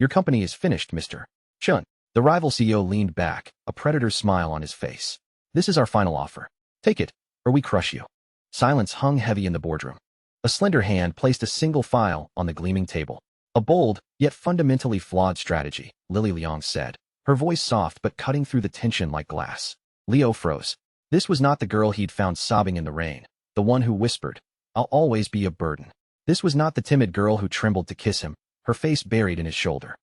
Your company is finished, Mr. Chen. The rival CEO leaned back, a predator's smile on his face. This is our final offer. Take it, or we crush you. Silence hung heavy in the boardroom. A slender hand placed a single file on the gleaming table. A bold, yet fundamentally flawed strategy, Lily Liang said, her voice soft but cutting through the tension like glass. Leo froze. This was not the girl he'd found sobbing in the rain, the one who whispered, "I'll always be a burden." This was not the timid girl who trembled to kiss him, her face buried in his shoulder.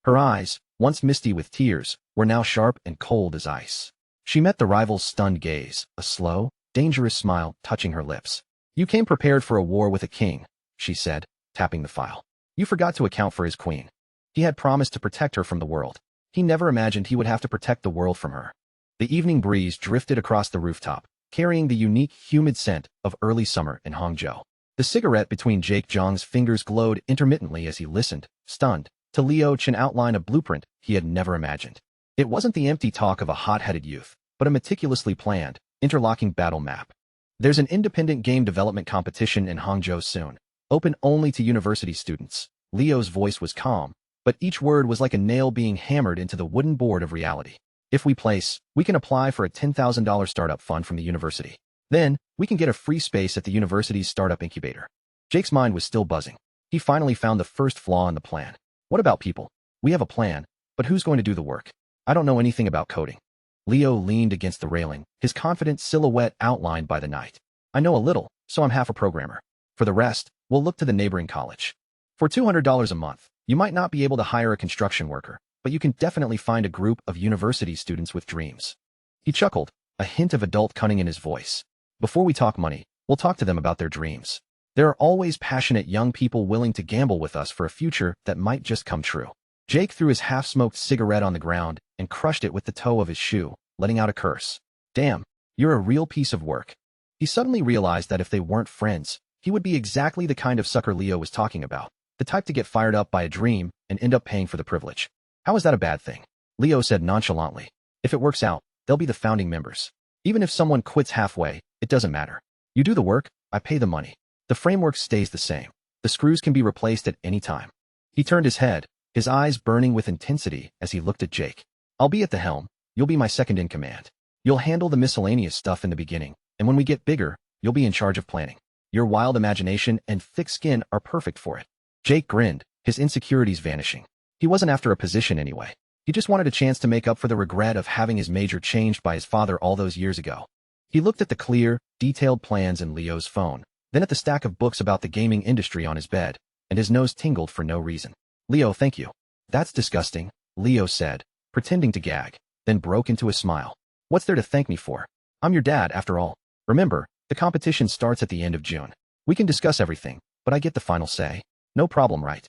Her eyes, once misty with tears, were now sharp and cold as ice. She met the rival's stunned gaze, a slow, dangerous smile touching her lips. "You came prepared for a war with a king," she said, tapping the file. "You forgot to account for his queen. He had promised to protect her from the world. He never imagined he would have to protect the world from her." The evening breeze drifted across the rooftop, carrying the unique, humid scent of early summer in Hangzhou. The cigarette between Jake Zhang's fingers glowed intermittently as he listened, stunned, to Liu Chen outline a blueprint he had never imagined. It wasn't the empty talk of a hot-headed youth, but a meticulously planned, interlocking battle map. "There's an independent game development competition in Hangzhou soon, open only to university students." Leo's voice was calm, but each word was like a nail being hammered into the wooden board of reality. "If we place, we can apply for a $10,000 startup fund from the university. Then, we can get a free space at the university's startup incubator." Jake's mind was still buzzing. He finally found the first flaw in the plan. "What about people? We have a plan, but who's going to do the work? I don't know anything about coding." Leo leaned against the railing, his confident silhouette outlined by the night. "I know a little, so I'm half a programmer. For the rest, we'll look to the neighboring college. For $200 a month, you might not be able to hire a construction worker, but you can definitely find a group of university students with dreams." He chuckled, a hint of adult cunning in his voice. "Before we talk money, we'll talk to them about their dreams. There are always passionate young people willing to gamble with us for a future that might just come true." Jake threw his half-smoked cigarette on the ground and crushed it with the toe of his shoe, letting out a curse. "Damn, you're a real piece of work." He suddenly realized that if they weren't friends, he would be exactly the kind of sucker Leo was talking about, the type to get fired up by a dream and end up paying for the privilege. "How is that a bad thing?" Leo said nonchalantly. "If it works out, they'll be the founding members. Even if someone quits halfway, it doesn't matter. You do the work, I pay the money. The framework stays the same. The screws can be replaced at any time." He turned his head, his eyes burning with intensity as he looked at Jake. "I'll be at the helm, you'll be my second in command. You'll handle the miscellaneous stuff in the beginning, and when we get bigger, you'll be in charge of planning. Your wild imagination and thick skin are perfect for it." Jake grinned, his insecurities vanishing. He wasn't after a position anyway. He just wanted a chance to make up for the regret of having his major changed by his father all those years ago. He looked at the clear, detailed plans in Leo's phone, then at the stack of books about the gaming industry on his bed, and his nose tingled for no reason. "Leo, thank you." "That's disgusting," Leo said, pretending to gag, then broke into a smile. "What's there to thank me for? I'm your dad, after all. Remember, the competition starts at the end of June. We can discuss everything, but I get the final say. No problem, right?"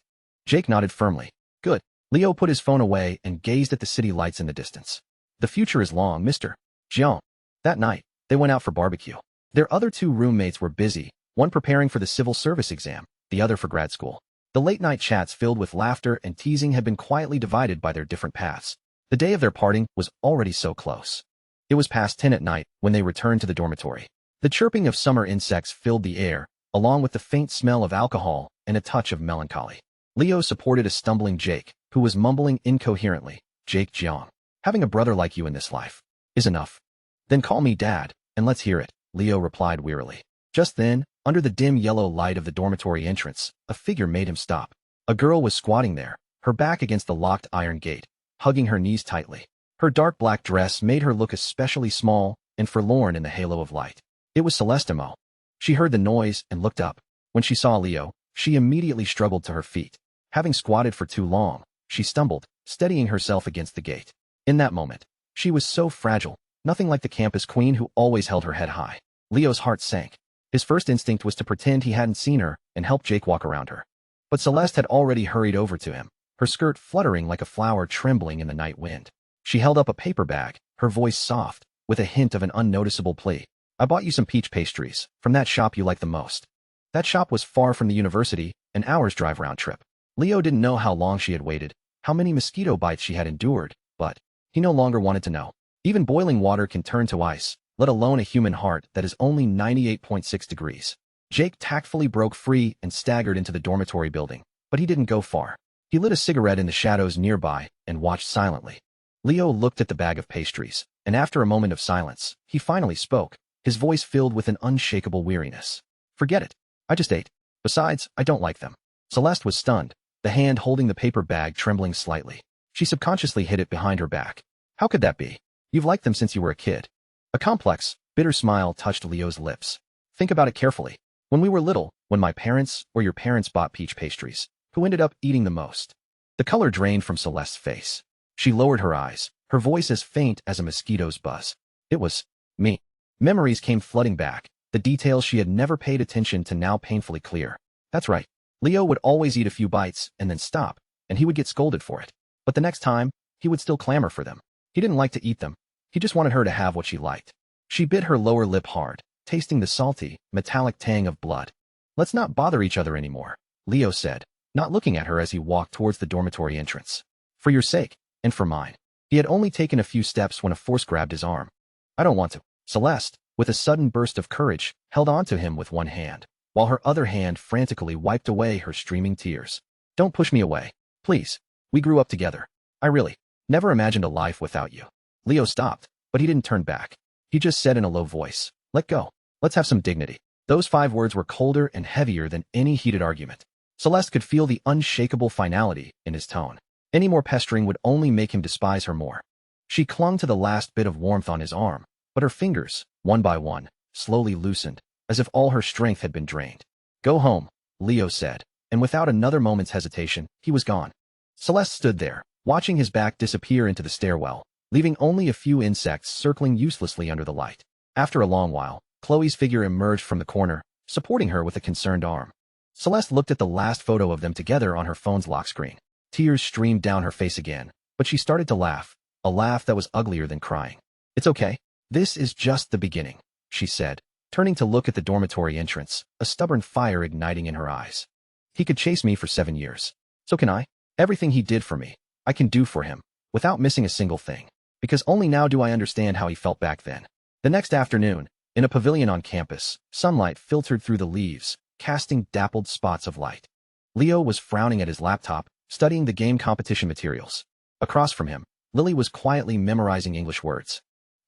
Jake nodded firmly. "Good." Leo put his phone away and gazed at the city lights in the distance. "The future is long, Mr. Jiang." That night, they went out for barbecue. Their other two roommates were busy, one preparing for the civil service exam, the other for grad school. The late-night chats filled with laughter and teasing had been quietly divided by their different paths. The day of their parting was already so close. It was past 10 at night when they returned to the dormitory. The chirping of summer insects filled the air, along with the faint smell of alcohol and a touch of melancholy. Leo supported a stumbling Jake, who was mumbling incoherently. "Jake Jiang, having a brother like you in this life is enough." "Then call me Dad, and let's hear it," Leo replied wearily. Just then, under the dim yellow light of the dormitory entrance, a figure made him stop. A girl was squatting there, her back against the locked iron gate, hugging her knees tightly. Her dark black dress made her look especially small and forlorn in the halo of light. It was Celeste Mo. She heard the noise and looked up. When she saw Leo, she immediately struggled to her feet. Having squatted for too long, she stumbled, steadying herself against the gate. In that moment, she was so fragile, nothing like the campus queen who always held her head high. Leo's heart sank. His first instinct was to pretend he hadn't seen her and help Jake walk around her. But Celeste had already hurried over to him, her skirt fluttering like a flower trembling in the night wind. She held up a paper bag, her voice soft, with a hint of an unnoticeable plea. "I bought you some peach pastries, from that shop you like the most." That shop was far from the university, an hour's drive round trip. Leo didn't know how long she had waited, how many mosquito bites she had endured, but he no longer wanted to know. Even boiling water can turn to ice, let alone a human heart that is only 98.6 degrees. Jake tactfully broke free and staggered into the dormitory building, but he didn't go far. He lit a cigarette in the shadows nearby and watched silently. Leo looked at the bag of pastries, and after a moment of silence, he finally spoke, his voice filled with an unshakable weariness. Forget it. I just ate. Besides, I don't like them. Celeste was stunned, the hand holding the paper bag trembling slightly. She subconsciously hid it behind her back. How could that be? You've liked them since you were a kid. A complex, bitter smile touched Leo's lips. Think about it carefully. When we were little, when my parents or your parents bought peach pastries, who ended up eating the most? The color drained from Celeste's face. She lowered her eyes, her voice as faint as a mosquito's buzz. It was me. Memories came flooding back, the details she had never paid attention to now painfully clear. That's right. Leo would always eat a few bites and then stop, and he would get scolded for it. But the next time, he would still clamor for them. He didn't like to eat them. He just wanted her to have what she liked. She bit her lower lip hard, tasting the salty, metallic tang of blood. Let's not bother each other anymore, Leo said, not looking at her as he walked towards the dormitory entrance. For your sake, and for mine. He had only taken a few steps when a force grabbed his arm. I don't want to. Celeste, with a sudden burst of courage, held on to him with one hand, while her other hand frantically wiped away her streaming tears. Don't push me away. Please. We grew up together. I really never imagined a life without you. Leo stopped, but he didn't turn back. He just said in a low voice, let go. Let's have some dignity. Those 5 words were colder and heavier than any heated argument. Celeste could feel the unshakable finality in his tone. Any more pestering would only make him despise her more. She clung to the last bit of warmth on his arm, but her fingers, one by one, slowly loosened, as if all her strength had been drained. Go home, Leo said, and without another moment's hesitation, he was gone. Celeste stood there, watching his back disappear into the stairwell, leaving only a few insects circling uselessly under the light. After a long while, Chloe's figure emerged from the corner, supporting her with a concerned arm. Celeste looked at the last photo of them together on her phone's lock screen. Tears streamed down her face again, but she started to laugh, a laugh that was uglier than crying. It's okay. This is just the beginning, she said, turning to look at the dormitory entrance, a stubborn fire igniting in her eyes. He could chase me for 7 years. So can I. Everything he did for me, I can do for him, without missing a single thing. Because only now do I understand how he felt back then. The next afternoon, in a pavilion on campus, sunlight filtered through the leaves, casting dappled spots of light. Leo was frowning at his laptop, studying the game competition materials. Across from him, Lily was quietly memorizing English words.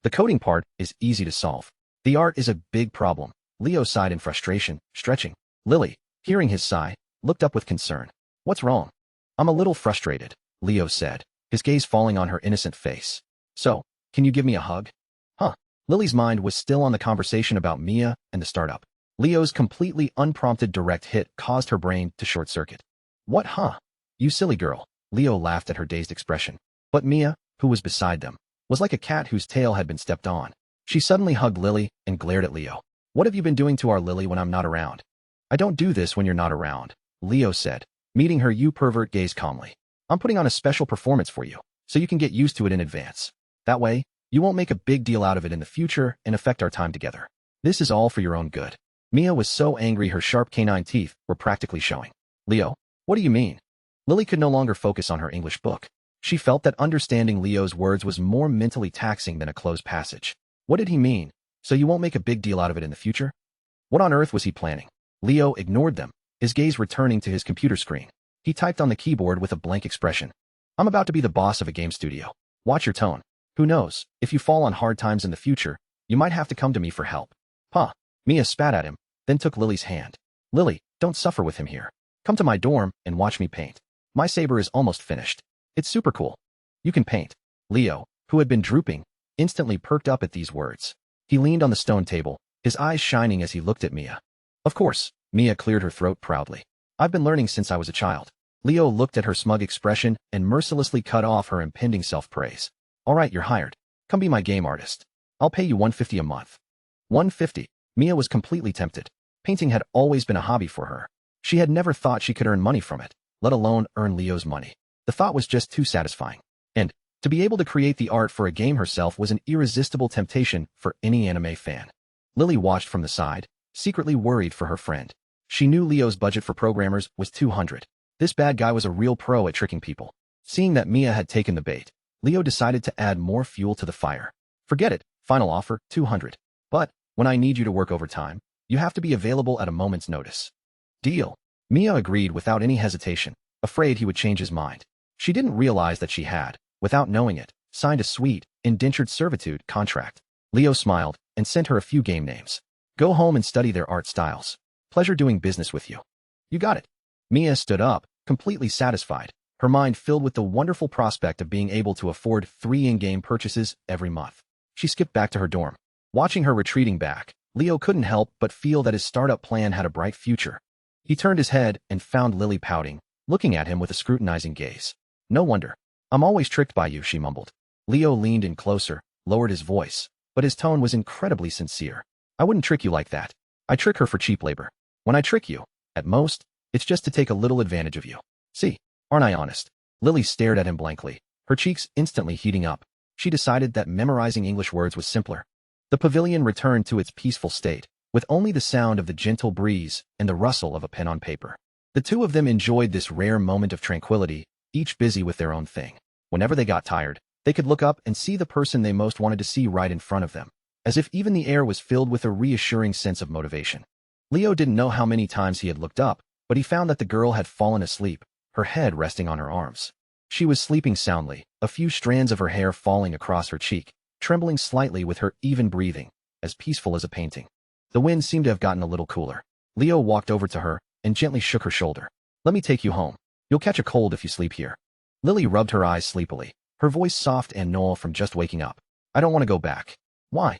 The coding part is easy to solve. The art is a big problem. Leo sighed in frustration, stretching. Lily, hearing his sigh, looked up with concern. What's wrong? I'm a little frustrated, Leo said, his gaze falling on her innocent face. So, can you give me a hug? Huh. Lily's mind was still on the conversation about Mia and the startup. Leo's completely unprompted direct hit caused her brain to short-circuit. What, huh? You silly girl. Leo laughed at her dazed expression. But Mia, who was beside them, was like a cat whose tail had been stepped on. She suddenly hugged Lily and glared at Leo. What have you been doing to our Lily when I'm not around? I don't do this when you're not around, Leo said, meeting her you pervert gaze calmly. I'm putting on a special performance for you, so you can get used to it in advance. That way, you won't make a big deal out of it in the future and affect our time together. This is all for your own good. Mia was so angry her sharp canine teeth were practically showing. Leo, what do you mean? Lily could no longer focus on her English book. She felt that understanding Leo's words was more mentally taxing than a closed passage. What did he mean? So you won't make a big deal out of it in the future? What on earth was he planning? Leo ignored them, his gaze returning to his computer screen. He typed on the keyboard with a blank expression. I'm about to be the boss of a game studio. Watch your tone. Who knows, if you fall on hard times in the future, you might have to come to me for help. Huh. Mia spat at him, then took Lily's hand. Lily, don't suffer with him here. Come to my dorm and watch me paint. My saber is almost finished. It's super cool. You can paint. Leo, who had been drooping, instantly perked up at these words. He leaned on the stone table, his eyes shining as he looked at Mia. Of course, Mia cleared her throat proudly. I've been learning since I was a child. Leo looked at her smug expression and mercilessly cut off her impending self-praise. All right, you're hired. Come be my game artist. I'll pay you $150 a month. $150. Mia was completely tempted. Painting had always been a hobby for her. She had never thought she could earn money from it, let alone earn Leo's money. The thought was just too satisfying. And to be able to create the art for a game herself was an irresistible temptation for any anime fan. Lily watched from the side, secretly worried for her friend. She knew Leo's budget for programmers was $200. This bad guy was a real pro at tricking people. Seeing that Mia had taken the bait, Leo decided to add more fuel to the fire. Forget it, final offer, $200. But, when I need you to work overtime, you have to be available at a moment's notice. Deal. Mia agreed without any hesitation. afraid he would change his mind. She didn't realize that she had, without knowing it, signed a sweet, indentured servitude contract. Leo smiled and sent her a few game names. Go home and study their art styles. Pleasure doing business with you. You got it. Mia stood up, completely satisfied, her mind filled with the wonderful prospect of being able to afford 3 in-game purchases every month. She skipped back to her dorm. Watching her retreating back, Leo couldn't help but feel that his startup plan had a bright future. He turned his head and found Lily pouting, looking at him with a scrutinizing gaze. No wonder. I'm always tricked by you, she mumbled. Leo leaned in closer, lowered his voice, but his tone was incredibly sincere. I wouldn't trick you like that. I trick her for cheap labor. When I trick you, at most, it's just to take a little advantage of you. See, aren't I honest? Lily stared at him blankly, her cheeks instantly heating up. She decided that memorizing English words was simpler. The pavilion returned to its peaceful state, with only the sound of the gentle breeze and the rustle of a pen on paper. The two of them enjoyed this rare moment of tranquility, each busy with their own thing. Whenever they got tired, they could look up and see the person they most wanted to see right in front of them, as if even the air was filled with a reassuring sense of motivation. Leo didn't know how many times he had looked up, but he found that the girl had fallen asleep, her head resting on her arms. She was sleeping soundly, a few strands of her hair falling across her cheek, trembling slightly with her even breathing, as peaceful as a painting. The wind seemed to have gotten a little cooler. Leo walked over to her and gently shook her shoulder. Let me take you home. You'll catch a cold if you sleep here. Lily rubbed her eyes sleepily, her voice soft and null from just waking up. I don't want to go back. Why?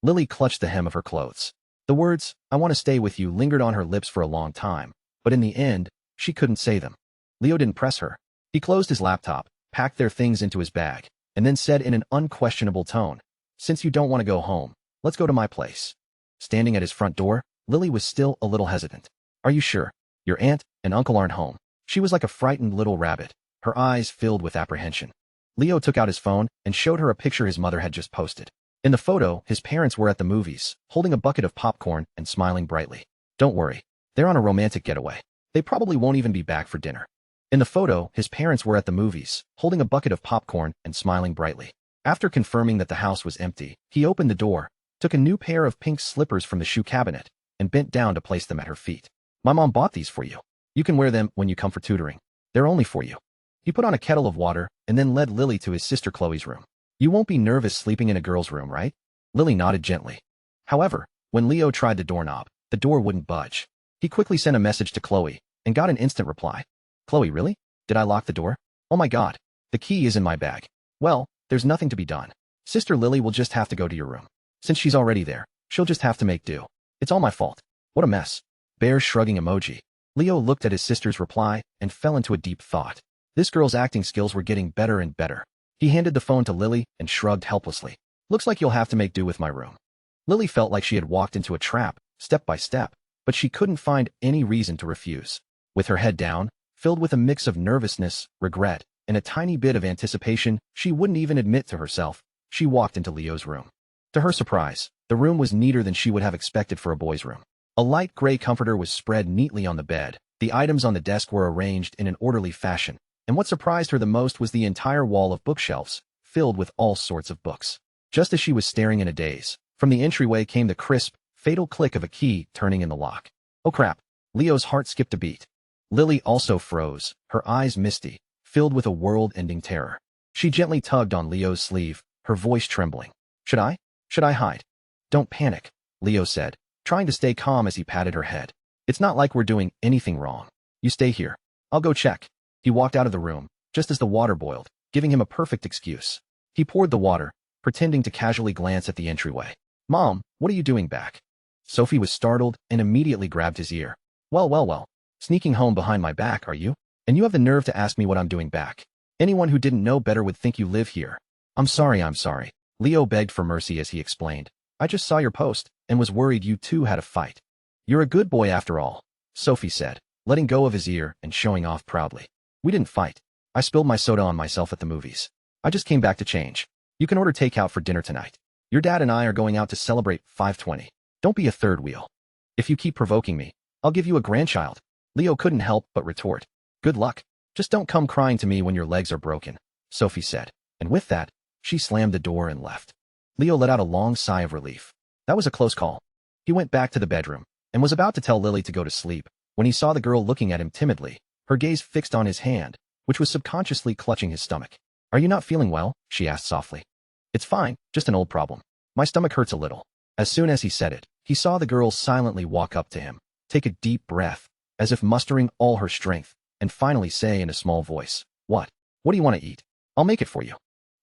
Lily clutched the hem of her clothes. The words, I want to stay with you, lingered on her lips for a long time, but in the end, she couldn't say them. Leo didn't press her. He closed his laptop, packed their things into his bag, and then said in an unquestionable tone, since you don't want to go home, let's go to my place. Standing at his front door, Lily was still a little hesitant. Are you sure? Your aunt and uncle aren't home. She was like a frightened little rabbit, her eyes filled with apprehension. Leo took out his phone and showed her a picture his mother had just posted. In the photo, his parents were at the movies, holding a bucket of popcorn and smiling brightly. Don't worry. They're on a romantic getaway. They probably won't even be back for dinner. In the photo, his parents were at the movies, holding a bucket of popcorn and smiling brightly. After confirming that the house was empty, he opened the door, took a new pair of pink slippers from the shoe cabinet, and bent down to place them at her feet. My mom bought these for you. You can wear them when you come for tutoring. They're only for you. He put on a kettle of water and then led Lily to his sister Chloe's room. You won't be nervous sleeping in a girl's room, right? Lily nodded gently. However, when Leo tried the doorknob, the door wouldn't budge. He quickly sent a message to Chloe and got an instant reply. Chloe, really? Did I lock the door? Oh my God. The key is in my bag. Well, there's nothing to be done. Sister Lily will just have to go to your room. Since she's already there, she'll just have to make do. It's all my fault. What a mess. Bear shrugging emoji. Leo looked at his sister's reply and fell into a deep thought. This girl's acting skills were getting better and better. He handed the phone to Lily and shrugged helplessly. Looks like you'll have to make do with my room. Lily felt like she had walked into a trap, step by step, but she couldn't find any reason to refuse. With her head down, filled with a mix of nervousness, regret, and a tiny bit of anticipation she wouldn't even admit to herself, she walked into Leo's room. To her surprise, the room was neater than she would have expected for a boy's room. A light gray comforter was spread neatly on the bed, the items on the desk were arranged in an orderly fashion, and what surprised her the most was the entire wall of bookshelves, filled with all sorts of books. Just as she was staring in a daze, from the entryway came the crisp, fatal click of a key turning in the lock. Oh crap. Leo's heart skipped a beat. Lily also froze, her eyes misty, filled with a world-ending terror. She gently tugged on Leo's sleeve, her voice trembling. Should I hide? Don't panic, Leo said, trying to stay calm as he patted her head. It's not like we're doing anything wrong. You stay here. I'll go check. He walked out of the room, just as the water boiled, giving him a perfect excuse. He poured the water, pretending to casually glance at the entryway. Mom, what are you doing back? Sophie was startled and immediately grabbed his ear. Well. Sneaking home behind my back, are you? And you have the nerve to ask me what I'm doing back. Anyone who didn't know better would think you live here. I'm sorry. Leo begged for mercy as he explained. I just saw your post and was worried you two had a fight. You're a good boy after all, Sophie said, letting go of his ear and showing off proudly. We didn't fight. I spilled my soda on myself at the movies. I just came back to change. You can order takeout for dinner tonight. Your dad and I are going out to celebrate 520. Don't be a third wheel. If you keep provoking me, I'll give you a grandchild. Leo couldn't help but retort. Good luck. Just don't come crying to me when your legs are broken, Sophie said. And with that, she slammed the door and left. Leo let out a long sigh of relief. That was a close call. He went back to the bedroom and was about to tell Lily to go to sleep when he saw the girl looking at him timidly, her gaze fixed on his hand, which was subconsciously clutching his stomach. Are you not feeling well? She asked softly. It's fine, just an old problem. My stomach hurts a little. As soon as he said it, he saw the girl silently walk up to him, take a deep breath, as if mustering all her strength, and finally say in a small voice, What? What do you want to eat? I'll make it for you.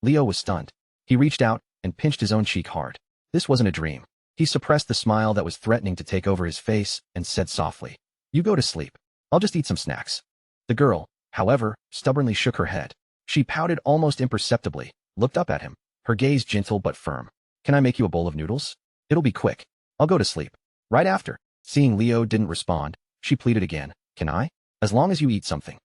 Leo was stunned. He reached out and pinched his own cheek hard. This wasn't a dream. He suppressed the smile that was threatening to take over his face and said softly, You go to sleep. I'll just eat some snacks. The girl, however, stubbornly shook her head. She pouted almost imperceptibly, looked up at him, her gaze gentle but firm. Can I make you a bowl of noodles? It'll be quick. I'll go to sleep. Right after. Seeing Leo didn't respond, she pleaded again. Can I? As long as you eat something.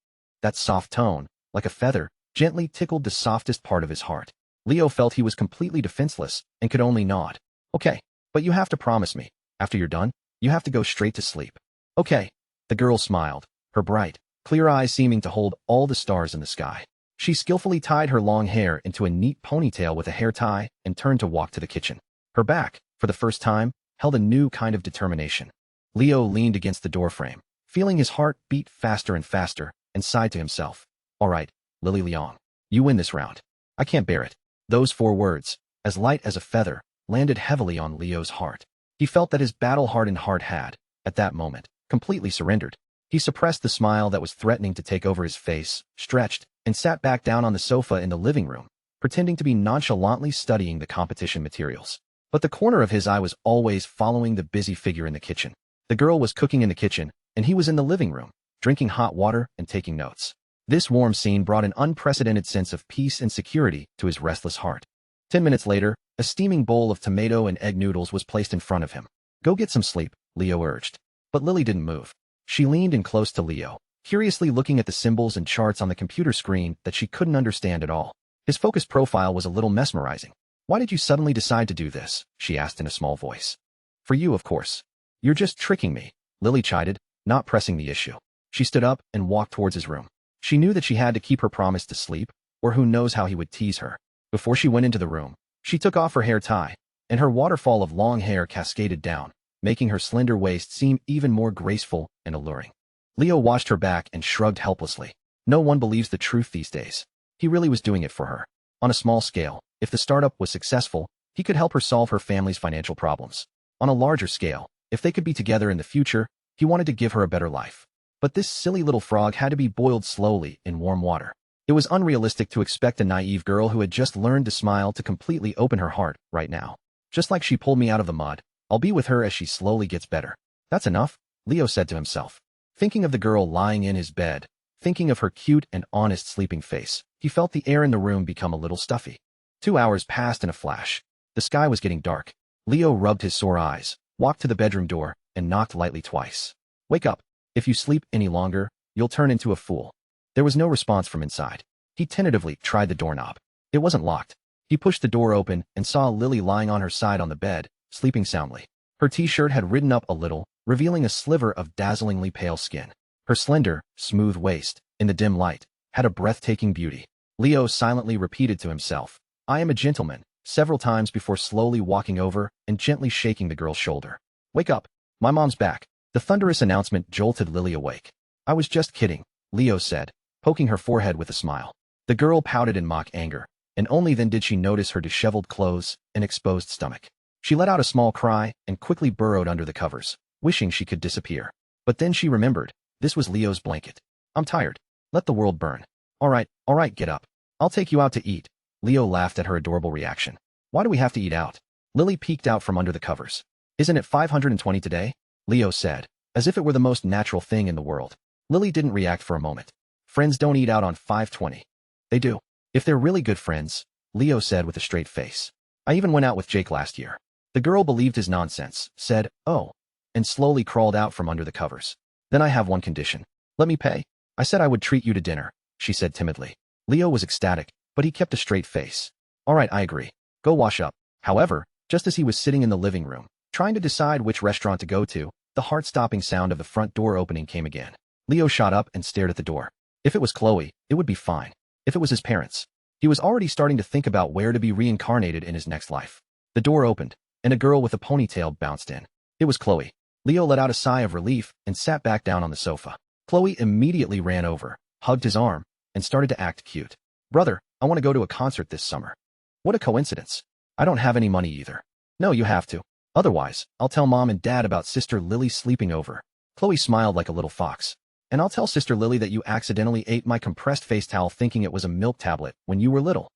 That soft tone, like a feather, gently tickled the softest part of his heart. Leo felt he was completely defenseless and could only nod. Okay, but you have to promise me. After you're done, you have to go straight to sleep. Okay. The girl smiled, her bright, clear eyes seeming to hold all the stars in the sky. She skillfully tied her long hair into a neat ponytail with a hair tie and turned to walk to the kitchen. Her back, for the first time, held a new kind of determination. Leo leaned against the doorframe, feeling his heart beat faster and faster, and sighed to himself. All right, Lily Liang, you win this round. I can't bear it. Those 4 words, as light as a feather, landed heavily on Leo's heart. He felt that his battle-hardened heart had, at that moment, completely surrendered. He suppressed the smile that was threatening to take over his face, stretched, and sat back down on the sofa in the living room, pretending to be nonchalantly studying the competition materials. But the corner of his eye was always following the busy figure in the kitchen. The girl was cooking in the kitchen, and he was in the living room, drinking hot water and taking notes. This warm scene brought an unprecedented sense of peace and security to his restless heart. 10 minutes later, a steaming bowl of tomato and egg noodles was placed in front of him. Go get some sleep, Leo urged. But Lily didn't move. She leaned in close to Leo, curiously looking at the symbols and charts on the computer screen that she couldn't understand at all. His focused profile was a little mesmerizing. Why did you suddenly decide to do this? She asked in a small voice. For you, of course. You're just tricking me, Lily chided, not pressing the issue. She stood up and walked towards his room. She knew that she had to keep her promise to sleep, or who knows how he would tease her. Before she went into the room, she took off her hair tie, and her waterfall of long hair cascaded down, making her slender waist seem even more graceful and alluring. Leo watched her back and shrugged helplessly. No one believes the truth these days. He really was doing it for her. On a small scale, if the startup was successful, he could help her solve her family's financial problems. On a larger scale, if they could be together in the future, he wanted to give her a better life. But this silly little frog had to be boiled slowly in warm water. It was unrealistic to expect a naive girl who had just learned to smile to completely open her heart right now. Just like she pulled me out of the mud, I'll be with her as she slowly gets better. That's enough, Leo said to himself. Thinking of the girl lying in his bed, thinking of her cute and honest sleeping face, he felt the air in the room become a little stuffy. 2 hours passed in a flash. The sky was getting dark. Leo rubbed his sore eyes, walked to the bedroom door, and knocked lightly twice. Wake up. If you sleep any longer, you'll turn into a fool. There was no response from inside. He tentatively tried the doorknob. It wasn't locked. He pushed the door open and saw Lily lying on her side on the bed, sleeping soundly. Her t-shirt had ridden up a little, revealing a sliver of dazzlingly pale skin. Her slender, smooth waist, in the dim light, had a breathtaking beauty. Leo silently repeated to himself, I am a gentleman, several times before slowly walking over and gently shaking the girl's shoulder. Wake up. My mom's back. The thunderous announcement jolted Lily awake. I was just kidding, Leo said, poking her forehead with a smile. The girl pouted in mock anger, and only then did she notice her disheveled clothes and exposed stomach. She let out a small cry and quickly burrowed under the covers, wishing she could disappear. But then she remembered, this was Leo's blanket. I'm tired. Let the world burn. All right, get up. I'll take you out to eat. Leo laughed at her adorable reaction. Why do we have to eat out? Lily peeked out from under the covers. Isn't it 520 today? Leo said, as if it were the most natural thing in the world. Lily didn't react for a moment. Friends don't eat out on 520. They do. If they're really good friends, Leo said with a straight face. I even went out with Jake last year. The girl believed his nonsense, said, oh, and slowly crawled out from under the covers. Then I have one condition. Let me pay. I said I would treat you to dinner, she said timidly. Leo was ecstatic, but he kept a straight face. All right, I agree. Go wash up. However, just as he was sitting in the living room, trying to decide which restaurant to go to, the heart-stopping sound of the front door opening came again. Leo shot up and stared at the door. If it was Chloe, it would be fine. If it was his parents, he was already starting to think about where to be reincarnated in his next life. The door opened, and a girl with a ponytail bounced in. It was Chloe. Leo let out a sigh of relief and sat back down on the sofa. Chloe immediately ran over, hugged his arm, and started to act cute. Brother, I want to go to a concert this summer. What a coincidence. I don't have any money either. No, you have to. Otherwise, I'll tell Mom and Dad about Sister Lily sleeping over. Chloe smiled like a little fox. And I'll tell Sister Lily that you accidentally ate my compressed face towel thinking it was a milk tablet when you were little.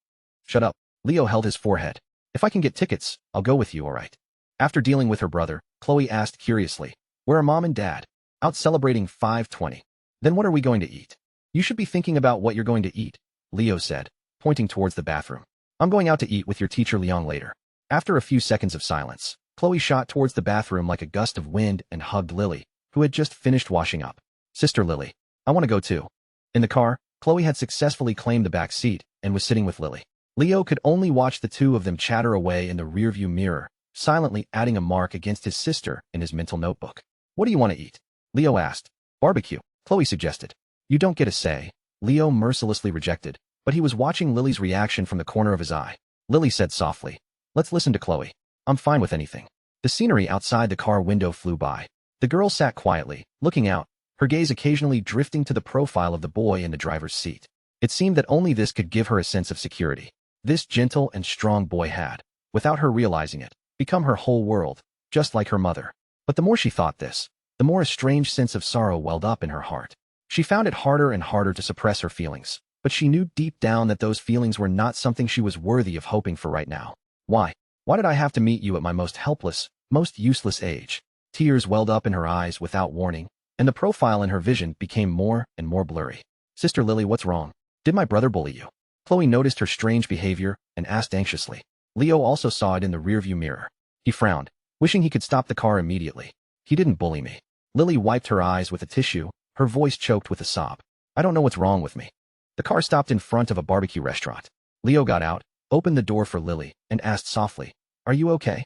Shut up. Leo held his forehead. If I can get tickets, I'll go with you, all right? After dealing with her brother, Chloe asked curiously, where are Mom and Dad? Out celebrating 520. Then what are we going to eat? You should be thinking about what you're going to eat, Leo said, pointing towards the bathroom. I'm going out to eat with your teacher Liang later. After a few seconds of silence, Chloe shot towards the bathroom like a gust of wind and hugged Lily, who had just finished washing up. Sister Lily, I want to go too. In the car, Chloe had successfully claimed the back seat and was sitting with Lily. Leo could only watch the two of them chatter away in the rearview mirror, silently adding a mark against his sister in his mental notebook. What do you want to eat? Leo asked. Barbecue, Chloe suggested. You don't get a say, Leo mercilessly rejected, but he was watching Lily's reaction from the corner of his eye. Lily said softly, let's listen to Chloe. I'm fine with anything. The scenery outside the car window flew by. The girl sat quietly, looking out, her gaze occasionally drifting to the profile of the boy in the driver's seat. It seemed that only this could give her a sense of security. This gentle and strong boy had, without her realizing it, become her whole world, just like her mother. But the more she thought this, the more a strange sense of sorrow welled up in her heart. She found it harder and harder to suppress her feelings, but she knew deep down that those feelings were not something she was worthy of hoping for right now. Why? Why did I have to meet you at my most helpless, most useless age? Tears welled up in her eyes without warning, and the profile in her vision became more and more blurry. Sister Lily, what's wrong? Did my brother bully you? Chloe noticed her strange behavior and asked anxiously. Leo also saw it in the rearview mirror. He frowned, wishing he could stop the car immediately. He didn't bully me. Lily wiped her eyes with a tissue, her voice choked with a sob. I don't know what's wrong with me. The car stopped in front of a barbecue restaurant. Leo got out, opened the door for Lily, and asked softly, are you okay?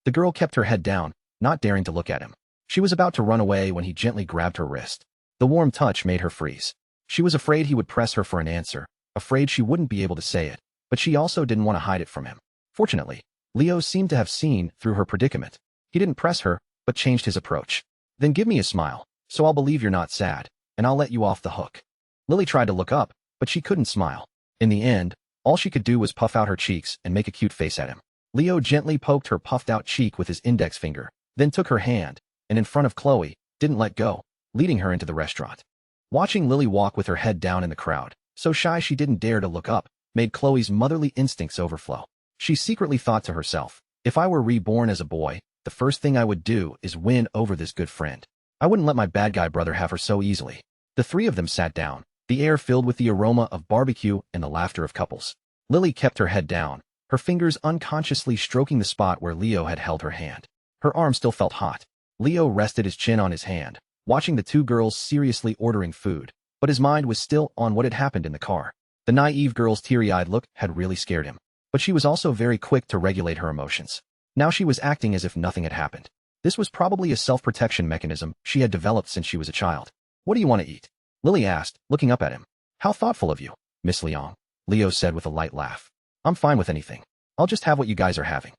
The girl kept her head down, not daring to look at him. She was about to run away when he gently grabbed her wrist. The warm touch made her freeze. She was afraid he would press her for an answer, afraid she wouldn't be able to say it, but she also didn't want to hide it from him. Fortunately, Leo seemed to have seen through her predicament. He didn't press her, but changed his approach. Then give me a smile, so I'll believe you're not sad, and I'll let you off the hook. Lily tried to look up, but she couldn't smile. In the end, all she could do was puff out her cheeks and make a cute face at him. Leo gently poked her puffed-out cheek with his index finger, then took her hand, and in front of Chloe, didn't let go, leading her into the restaurant. Watching Lily walk with her head down in the crowd, so shy she didn't dare to look up, made Chloe's motherly instincts overflow. She secretly thought to herself, if I were reborn as a boy, the first thing I would do is win over this good friend. I wouldn't let my bad guy brother have her so easily. The three of them sat down, the air filled with the aroma of barbecue and the laughter of couples. Lily kept her head down, her fingers unconsciously stroking the spot where Leo had held her hand. Her arm still felt hot. Leo rested his chin on his hand, watching the two girls seriously ordering food, but his mind was still on what had happened in the car. The naive girl's teary-eyed look had really scared him, but she was also very quick to regulate her emotions. Now she was acting as if nothing had happened. This was probably a self-protection mechanism she had developed since she was a child. What do you want to eat? Lily asked, looking up at him. How thoughtful of you, Miss Liang, Leo said with a light laugh. I'm fine with anything. I'll just have what you guys are having.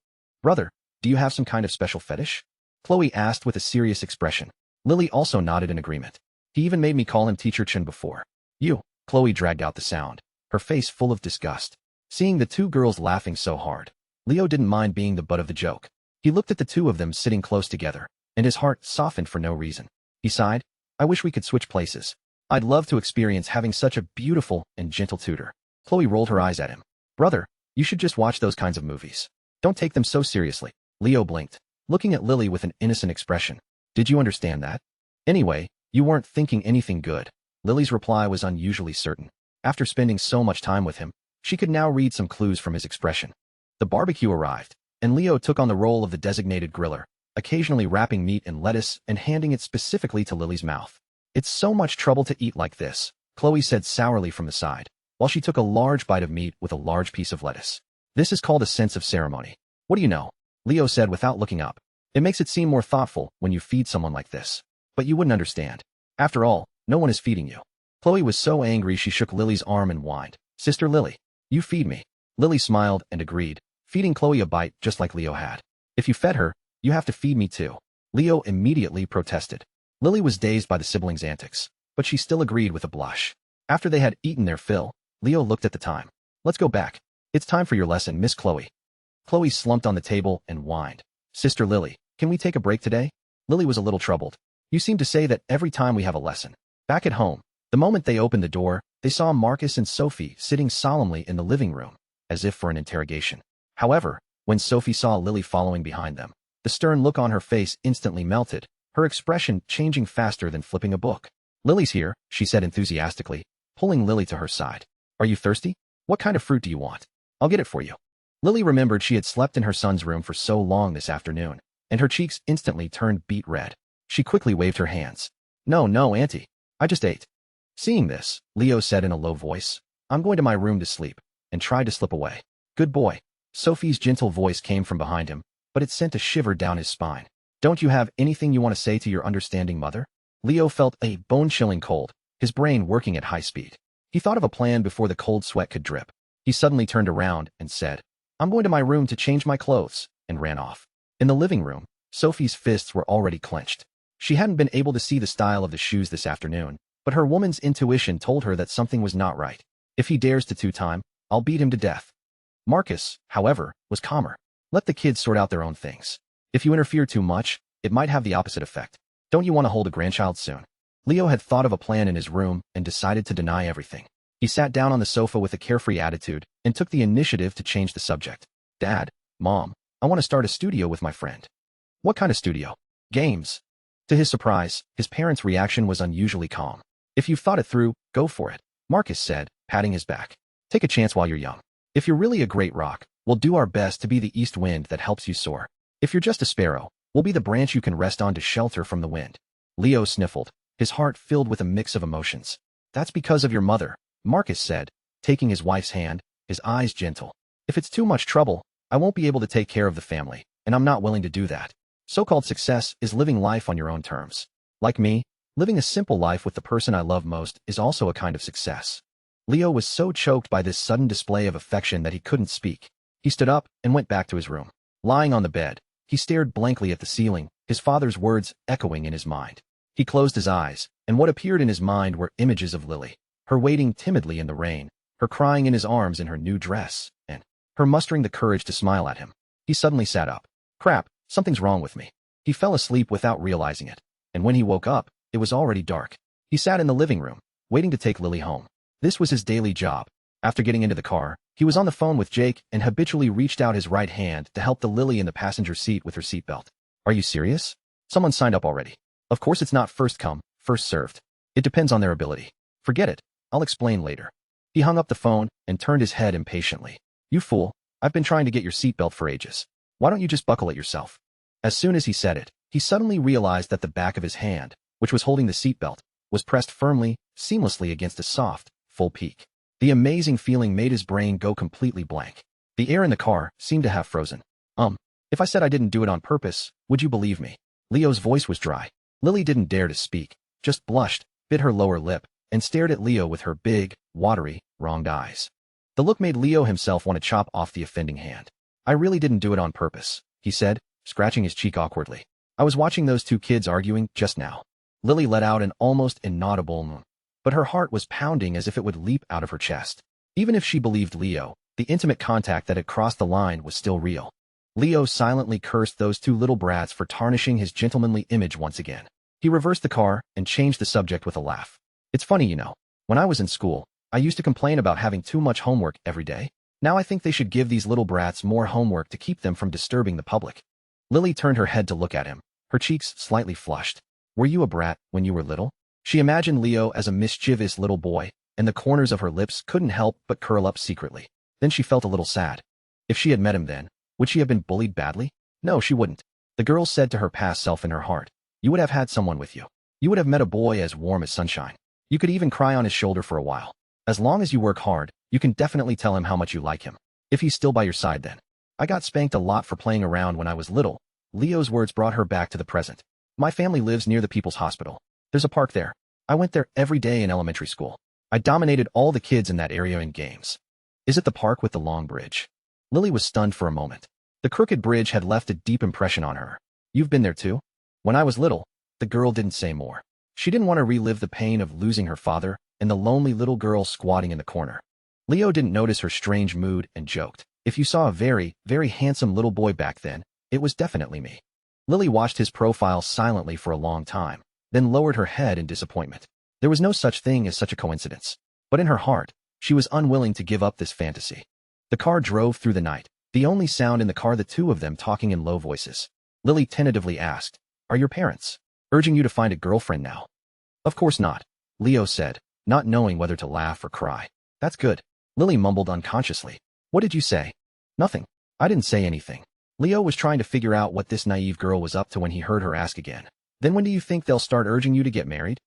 Brother, do you have some kind of special fetish? Chloe asked with a serious expression. Lily also nodded in agreement. He even made me call him Teacher Chen before. You, Chloe dragged out the sound, her face full of disgust. Seeing the two girls laughing so hard, Leo didn't mind being the butt of the joke. He looked at the two of them sitting close together, and his heart softened for no reason. He sighed, I wish we could switch places. I'd love to experience having such a beautiful and gentle tutor. Chloe rolled her eyes at him. Brother, you should just watch those kinds of movies. Don't take them so seriously. Leo blinked, looking at Lily with an innocent expression. Did you understand that? Anyway, you weren't thinking anything good. Lily's reply was unusually certain. After spending so much time with him, she could now read some clues from his expression. The barbecue arrived, and Leo took on the role of the designated griller, occasionally wrapping meat in lettuce and handing it specifically to Lily's mouth. It's so much trouble to eat like this, Chloe said sourly from the side, while she took a large bite of meat with a large piece of lettuce. This is called a sense of ceremony. What do you know? Leo said without looking up. It makes it seem more thoughtful when you feed someone like this. But you wouldn't understand. After all, no one is feeding you. Chloe was so angry she shook Lily's arm and whined. Sister Lily, you feed me. Lily smiled and agreed, feeding Chloe a bite just like Leo had. If you fed her, you have to feed me too. Leo immediately protested. Lily was dazed by the siblings' antics. but she still agreed with a blush. After they had eaten their fill, Leo looked at the time. Let's go back. It's time for your lesson, Miss Chloe. Chloe slumped on the table and whined. Sister Lily, can we take a break today? Lily was a little troubled. You seem to say that every time we have a lesson. Back at home, the moment they opened the door, they saw Marcus and Sophie sitting solemnly in the living room, as if for an interrogation. However, when Sophie saw Lily following behind them, the stern look on her face instantly melted, her expression changing faster than flipping a book. Lily's here, she said enthusiastically, pulling Lily to her side. Are you thirsty? What kind of fruit do you want? I'll get it for you. Lily remembered she had slept in her son's room for so long this afternoon, and her cheeks instantly turned beet red. She quickly waved her hands. No, Auntie. I just ate. Seeing this, Leo said in a low voice, I'm going to my room to sleep, and tried to slip away. Good boy. Sophie's gentle voice came from behind him, but it sent a shiver down his spine. Don't you have anything you want to say to your understanding mother? Leo felt a bone-chilling cold, his brain working at high speed. He thought of a plan before the cold sweat could drip. He suddenly turned around and said, I'm going to my room to change my clothes, and ran off. In the living room, Sophie's fists were already clenched. She hadn't been able to see the style of the shoes this afternoon, but her woman's intuition told her that something was not right. If he dares to two-time, I'll beat him to death. Marcus, however, was calmer. Let the kids sort out their own things. If you interfere too much, it might have the opposite effect. Don't you want to hold a grandchild soon? Leo had thought of a plan in his room and decided to deny everything. He sat down on the sofa with a carefree attitude and took the initiative to change the subject. Dad, Mom, I want to start a studio with my friend. What kind of studio? Games. To his surprise, his parents' reaction was unusually calm. If you've thought it through, go for it, Marcus said, patting his back. Take a chance while you're young. If you're really a great rock, we'll do our best to be the east wind that helps you soar. If you're just a sparrow, we'll be the branch you can rest on to shelter from the wind. Leo sniffled, his heart filled with a mix of emotions. That's because of your mother, Marcus said, taking his wife's hand, his eyes gentle. If it's too much trouble, I won't be able to take care of the family, and I'm not willing to do that. So-called success is living life on your own terms. Like me, living a simple life with the person I love most is also a kind of success. Leo was so choked by this sudden display of affection that he couldn't speak. He stood up and went back to his room. Lying on the bed, he stared blankly at the ceiling, his father's words echoing in his mind. He closed his eyes, and what appeared in his mind were images of Lily, her waiting timidly in the rain, her crying in his arms in her new dress, and her mustering the courage to smile at him. He suddenly sat up. Crap, something's wrong with me. He fell asleep without realizing it, and when he woke up, it was already dark. He sat in the living room, waiting to take Lily home. This was his daily job. After getting into the car, he was on the phone with Jake and habitually reached out his right hand to help the Lily in the passenger seat with her seatbelt. Are you serious? Someone signed up already. Of course it's not first come, first served. It depends on their ability. Forget it. I'll explain later. He hung up the phone and turned his head impatiently. You fool, I've been trying to get your seatbelt for ages. Why don't you just buckle it yourself? As soon as he said it, he suddenly realized that the back of his hand, which was holding the seatbelt, was pressed firmly, seamlessly against a soft, full peak. The amazing feeling made his brain go completely blank. The air in the car seemed to have frozen. If I said I didn't do it on purpose, would you believe me? Leo's voice was dry. Lily didn't dare to speak, just blushed, bit her lower lip, and stared at Leo with her big, watery, wronged eyes. The look made Leo himself want to chop off the offending hand. I really didn't do it on purpose, he said, scratching his cheek awkwardly. I was watching those two kids arguing just now. Lily let out an almost inaudible moan, but her heart was pounding as if it would leap out of her chest. Even if she believed Leo, the intimate contact that had crossed the line was still real. Leo silently cursed those two little brats for tarnishing his gentlemanly image once again. He reversed the car and changed the subject with a laugh. It's funny, you know. When I was in school, I used to complain about having too much homework every day. Now I think they should give these little brats more homework to keep them from disturbing the public. Lily turned her head to look at him, her cheeks slightly flushed. Were you a brat when you were little? She imagined Leo as a mischievous little boy, and the corners of her lips couldn't help but curl up secretly. Then she felt a little sad. If she had met him then, would she have been bullied badly? No, she wouldn't. The girl said to her past self in her heart, you would have had someone with you. You would have met a boy as warm as sunshine. You could even cry on his shoulder for a while. As long as you work hard, you can definitely tell him how much you like him. If he's still by your side then. I got spanked a lot for playing around when I was little. Leo's words brought her back to the present. My family lives near the People's Hospital. There's a park there. I went there every day in elementary school. I dominated all the kids in that area in games. Is it the park with the long bridge? Lily was stunned for a moment. The crooked bridge had left a deep impression on her. You've been there too? When I was little, the girl didn't say more. She didn't want to relive the pain of losing her father and the lonely little girl squatting in the corner. Leo didn't notice her strange mood and joked, "If you saw a very, very handsome little boy back then, it was definitely me." Lily watched his profile silently for a long time, then lowered her head in disappointment. There was no such thing as such a coincidence. But in her heart, she was unwilling to give up this fantasy. The car drove through the night, the only sound in the car the two of them talking in low voices. Lily tentatively asked, "Are your parents urging you to find a girlfriend now?" "Of course not," Leo said, not knowing whether to laugh or cry. "That's good," Lily mumbled unconsciously. "What did you say?" "Nothing. I didn't say anything." Leo was trying to figure out what this naive girl was up to when he heard her ask again. "Then when do you think they'll start urging you to get married?"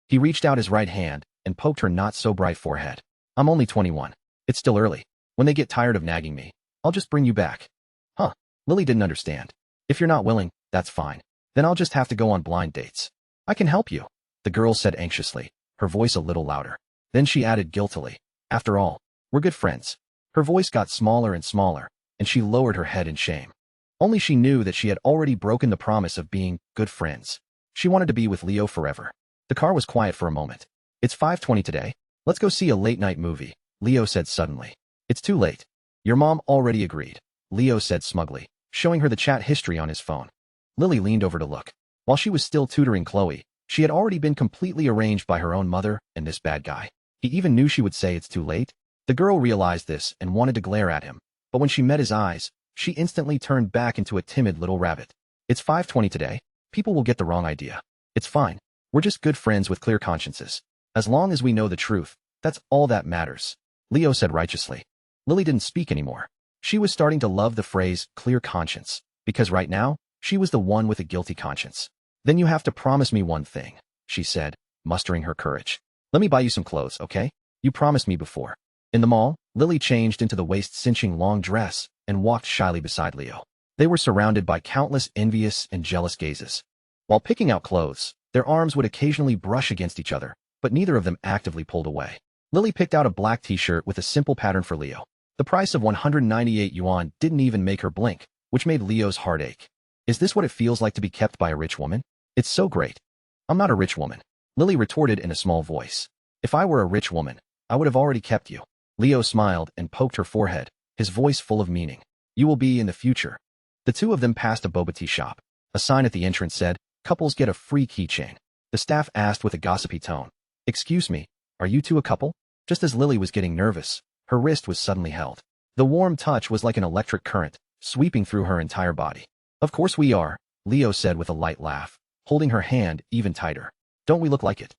He reached out his right hand and poked her not-so-bright forehead. "I'm only 21. It's still early. When they get tired of nagging me, I'll just bring you back." "Huh?" Lily didn't understand. "If you're not willing, that's fine. Then I'll just have to go on blind dates." "I can help you," the girl said anxiously, her voice a little louder. Then she added guiltily, "After all, we're good friends." Her voice got smaller and smaller, and she lowered her head in shame. Only she knew that she had already broken the promise of being good friends. She wanted to be with Leo forever. The car was quiet for a moment. "It's 5:20 today. Let's go see a late-night movie," Leo said suddenly. "It's too late." "Your mom already agreed," Leo said smugly, showing her the chat history on his phone. Lily leaned over to look. While she was still tutoring Chloe, she had already been completely arranged by her own mother and this bad guy. He even knew she would say it's too late. The girl realized this and wanted to glare at him, but when she met his eyes, she instantly turned back into a timid little rabbit. "It's 5:20 today. People will get the wrong idea. It's fine. We're just good friends with clear consciences. As long as we know the truth, that's all that matters," Leo said righteously. Lily didn't speak anymore. She was starting to love the phrase clear conscience, because right now, she was the one with a guilty conscience. "Then you have to promise me one thing," she said, mustering her courage. "Let me buy you some clothes, okay? You promised me before." In the mall, Lily changed into the waist-cinching long dress and walked shyly beside Leo. They were surrounded by countless envious and jealous gazes. While picking out clothes, their arms would occasionally brush against each other, but neither of them actively pulled away. Lily picked out a black t-shirt with a simple pattern for Leo. The price of 198 yuan didn't even make her blink, which made Leo's heart ache. "Is this what it feels like to be kept by a rich woman? It's so great." "I'm not a rich woman," Lily retorted in a small voice. "If I were a rich woman, I would have already kept you." Leo smiled and poked her forehead, his voice full of meaning. "You will be in the future." The two of them passed a boba tea shop. A sign at the entrance said, "Couples get a free keychain." The staff asked with a gossipy tone, "Excuse me, are you two a couple?" Just as Lily was getting nervous, her wrist was suddenly held. The warm touch was like an electric current, sweeping through her entire body. "Of course we are," Leo said with a light laugh, holding her hand even tighter. "Don't we look like it?"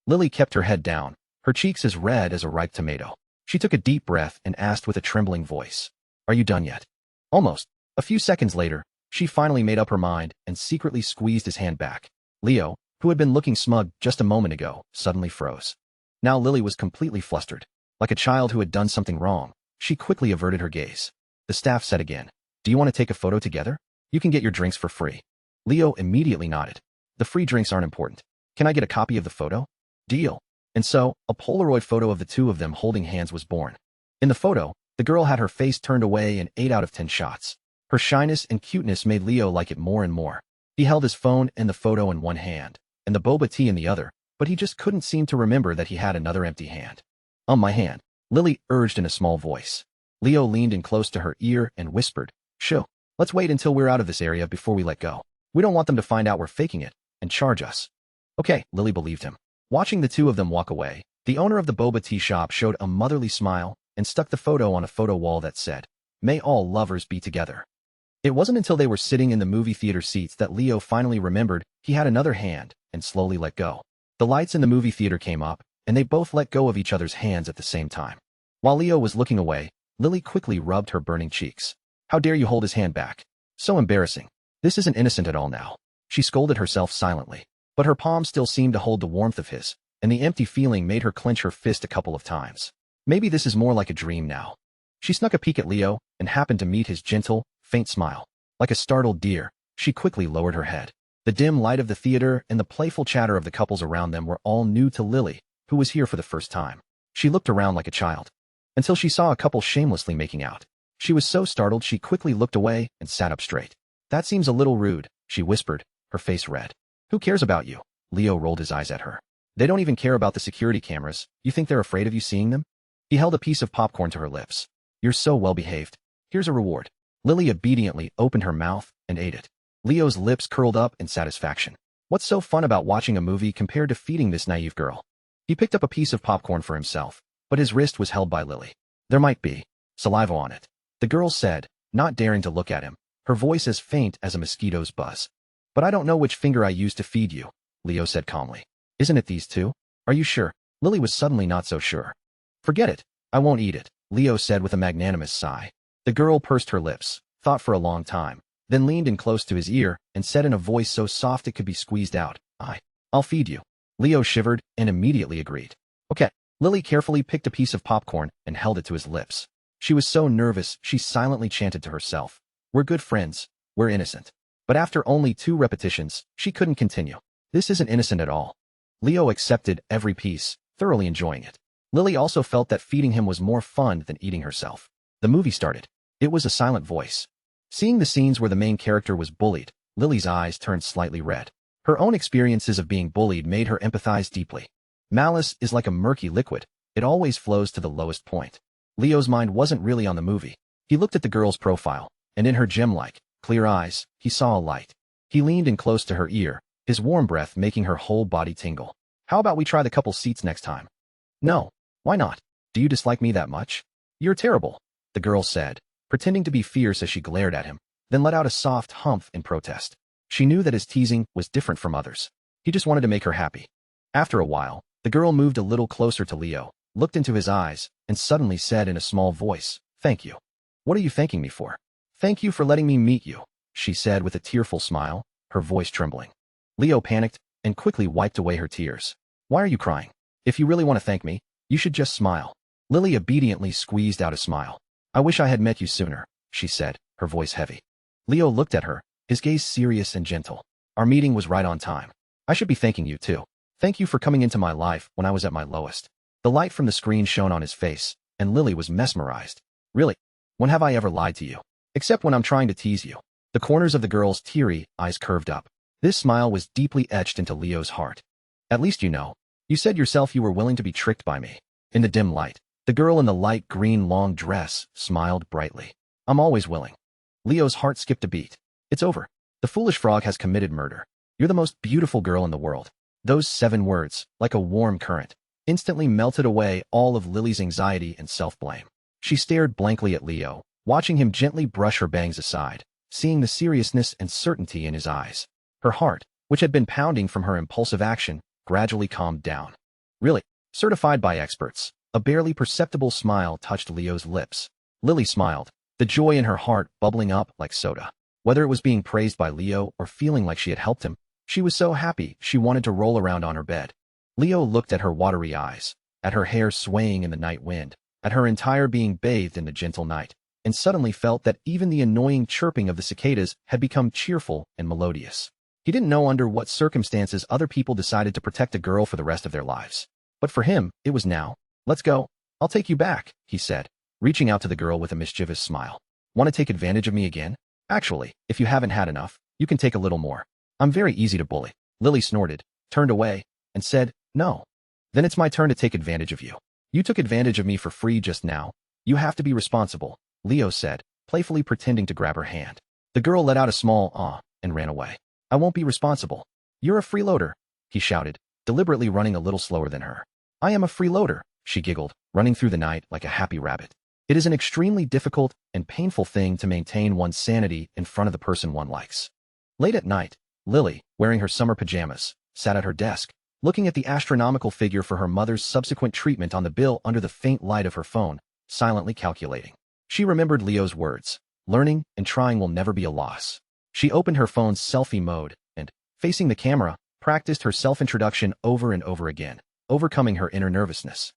Lily kept her head down, her cheeks as red as a ripe tomato. She took a deep breath and asked with a trembling voice, "Are you done yet?" Almost. A few seconds later, she finally made up her mind and secretly squeezed his hand back. Leo, who had been looking smug just a moment ago, suddenly froze. Now Lily was completely flustered. Like a child who had done something wrong, she quickly averted her gaze. The staff said again, "Do you want to take a photo together? You can get your drinks for free." Leo immediately nodded. "The free drinks aren't important. Can I get a copy of the photo?" "Deal." And so, a Polaroid photo of the two of them holding hands was born. In the photo, the girl had her face turned away in 8 out of 10 shots. Her shyness and cuteness made Leo like it more and more. He held his phone and the photo in one hand, and the boba tea in the other, but he just couldn't seem to remember that he had another empty hand. My hand," Lily urged in a small voice. Leo leaned in close to her ear and whispered, "Shoo, let's wait until we're out of this area before we let go. We don't want them to find out we're faking it and charge us." "Okay," Lily believed him. Watching the two of them walk away, the owner of the boba tea shop showed a motherly smile and stuck the photo on a photo wall that said, "May all lovers be together." It wasn't until they were sitting in the movie theater seats that Leo finally remembered he had another hand and slowly let go. The lights in the movie theater came up, and they both let go of each other's hands at the same time. While Leo was looking away, Lily quickly rubbed her burning cheeks. "How dare you hold his hand back? So embarrassing. This isn't innocent at all now." She scolded herself silently. But her palm still seemed to hold the warmth of his, and the empty feeling made her clench her fist a couple of times. Maybe this is more like a dream now. She snuck a peek at Leo and happened to meet his gentle, faint smile. Like a startled deer, she quickly lowered her head. The dim light of the theater and the playful chatter of the couples around them were all new to Lily, who was here for the first time. She looked around like a child, until she saw a couple shamelessly making out. She was so startled she quickly looked away and sat up straight. "That seems a little rude," she whispered, her face red. "Who cares about you?" Leo rolled his eyes at her. They don't even care about the security cameras. You think they're afraid of you seeing them? He held a piece of popcorn to her lips. You're so well behaved. Here's a reward. Lily obediently opened her mouth and ate it. Leo's lips curled up in satisfaction. What's so fun about watching a movie compared to feeding this naive girl? He picked up a piece of popcorn for himself, but his wrist was held by Lily. There might be saliva on it, the girl said, not daring to look at him, her voice as faint as a mosquito's buzz. But I don't know which finger I used to feed you, Leo said calmly. Isn't it these two? Are you sure? Lily was suddenly not so sure. Forget it. I won't eat it, Leo said with a magnanimous sigh. The girl pursed her lips, thought for a long time, then leaned in close to his ear and said in a voice so soft it could be squeezed out, I'll feed you. Leo shivered and immediately agreed. Okay. Lily carefully picked a piece of popcorn and held it to his lips. She was so nervous she silently chanted to herself, we're good friends, we're innocent. But after only 2 repetitions, she couldn't continue. This isn't innocent at all. Leo accepted every piece, thoroughly enjoying it. Lily also felt that feeding him was more fun than eating herself. The movie started. It was a silent voice. Seeing the scenes where the main character was bullied, Lily's eyes turned slightly red. Her own experiences of being bullied made her empathize deeply. Malice is like a murky liquid. It always flows to the lowest point. Leo's mind wasn't really on the movie. He looked at the girl's profile, and in her gem-like, clear eyes, he saw a light. He leaned in close to her ear, his warm breath making her whole body tingle. How about we try the couple seats next time? No. Why not? Do you dislike me that much? You're terrible, the girl said, pretending to be fierce as she glared at him, then let out a soft humph in protest. She knew that his teasing was different from others. He just wanted to make her happy. After a while, the girl moved a little closer to Leo, looked into his eyes, and suddenly said in a small voice, Thank you. What are you thanking me for? Thank you for letting me meet you, she said with a tearful smile, her voice trembling. Leo panicked and quickly wiped away her tears. Why are you crying? If you really want to thank me, you should just smile. Lily obediently squeezed out a smile. I wish I had met you sooner, she said, her voice heavy. Leo looked at her, his gaze serious and gentle. Our meeting was right on time. I should be thanking you too. Thank you for coming into my life when I was at my lowest. The light from the screen shone on his face, and Lily was mesmerized. Really? When have I ever lied to you? Except when I'm trying to tease you. The corners of the girl's teary eyes curved up. This smile was deeply etched into Leo's heart. At least you know. You said yourself you were willing to be tricked by me. In the dim light, the girl in the light green long dress smiled brightly. I'm always willing. Leo's heart skipped a beat. It's over. The foolish frog has committed murder. You're the most beautiful girl in the world. Those 7 words, like a warm current, instantly melted away all of Lily's anxiety and self-blame. She stared blankly at Leo, watching him gently brush her bangs aside, seeing the seriousness and certainty in his eyes. Her heart, which had been pounding from her impulsive action, gradually calmed down. Really? Certified by experts. A barely perceptible smile touched Leo's lips. Lily smiled, the joy in her heart bubbling up like soda. Whether it was being praised by Leo or feeling like she had helped him, she was so happy she wanted to roll around on her bed. Leo looked at her watery eyes, at her hair swaying in the night wind, at her entire being bathed in the gentle night, and suddenly felt that even the annoying chirping of the cicadas had become cheerful and melodious. He didn't know under what circumstances other people decided to protect a girl for the rest of their lives. But for him, it was now. Let's go. I'll take you back, he said, reaching out to the girl with a mischievous smile. Want to take advantage of me again? Actually, if you haven't had enough, you can take a little more. I'm very easy to bully. Lily snorted, turned away, and said, No. Then it's my turn to take advantage of you. You took advantage of me for free just now. You have to be responsible, Leo said, playfully pretending to grab her hand. The girl let out a small "ah" and ran away. I won't be responsible. You're a freeloader, he shouted, deliberately running a little slower than her. I am a freeloader, she giggled, running through the night like a happy rabbit. It is an extremely difficult and painful thing to maintain one's sanity in front of the person one likes. Late at night, Lily, wearing her summer pajamas, sat at her desk, looking at the astronomical figure for her mother's subsequent treatment on the bill under the faint light of her phone, silently calculating. She remembered Leo's words, learning and trying will never be a loss. She opened her phone's selfie mode and, facing the camera, practiced her self-introduction over and over again, overcoming her inner nervousness.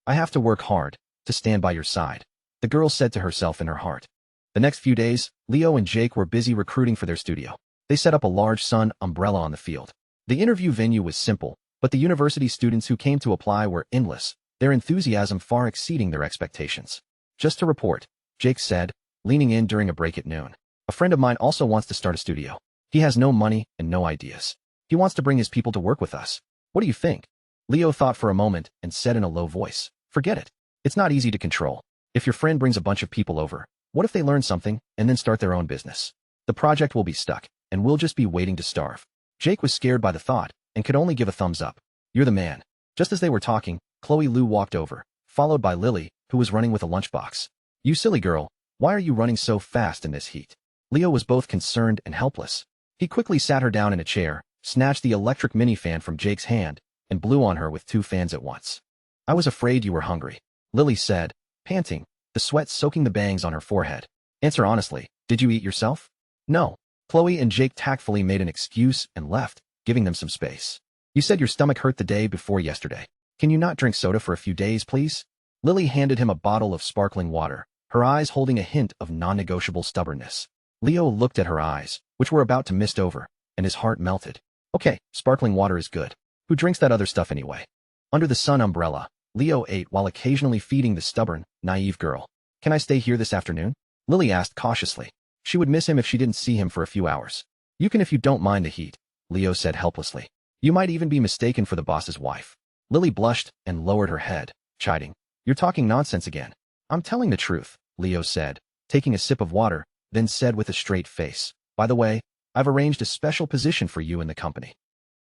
I have to work hard to stand by your side, the girl said to herself in her heart. The next few days, Leo and Jake were busy recruiting for their studio. They set up a large sun umbrella on the field. The interview venue was simple, but the university students who came to apply were endless, their enthusiasm far exceeding their expectations. Just to report, Jake said, leaning in during a break at noon. A friend of mine also wants to start a studio. He has no money and no ideas. He wants to bring his people to work with us. What do you think? Leo thought for a moment and said in a low voice, forget it. It's not easy to control. If your friend brings a bunch of people over, what if they learn something and then start their own business? The project will be stuck, and we'll just be waiting to starve. Jake was scared by the thought and could only give a thumbs up. You're the man. Just as they were talking, Chloe Lu walked over, followed by Lily, who was running with a lunchbox. You silly girl, why are you running so fast in this heat? Leo was both concerned and helpless. He quickly sat her down in a chair, snatched the electric mini fan from Jake's hand, and blew on her with 2 fans at once. I was afraid you were hungry, Lily said, panting, the sweat soaking the bangs on her forehead. Answer honestly, did you eat yourself? No. Chloe and Jake tactfully made an excuse and left, giving them some space. You said your stomach hurt the day before yesterday. Can you not drink soda for a few days, please? Lily handed him a bottle of sparkling water, her eyes holding a hint of non-negotiable stubbornness. Leo looked at her eyes, which were about to mist over, and his heart melted. Okay, sparkling water is good. Who drinks that other stuff anyway? Under the sun umbrella, Leo ate while occasionally feeding the stubborn, naive girl. Can I stay here this afternoon? Lily asked cautiously. She would miss him if she didn't see him for a few hours. You can if you don't mind the heat, Leo said helplessly. You might even be mistaken for the boss's wife. Lily blushed and lowered her head, chiding. You're talking nonsense again. I'm telling the truth, Leo said, taking a sip of water, then said with a straight face. By the way, I've arranged a special position for you in the company.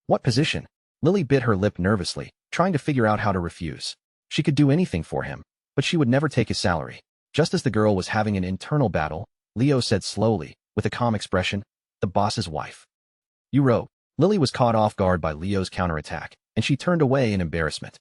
What position? Lily bit her lip nervously, trying to figure out how to refuse. She could do anything for him, but she would never take his salary. Just as the girl was having an internal battle, Leo said slowly, with a calm expression, the boss's wife. You rogue. Lily was caught off guard by Leo's counterattack, and she turned away in embarrassment.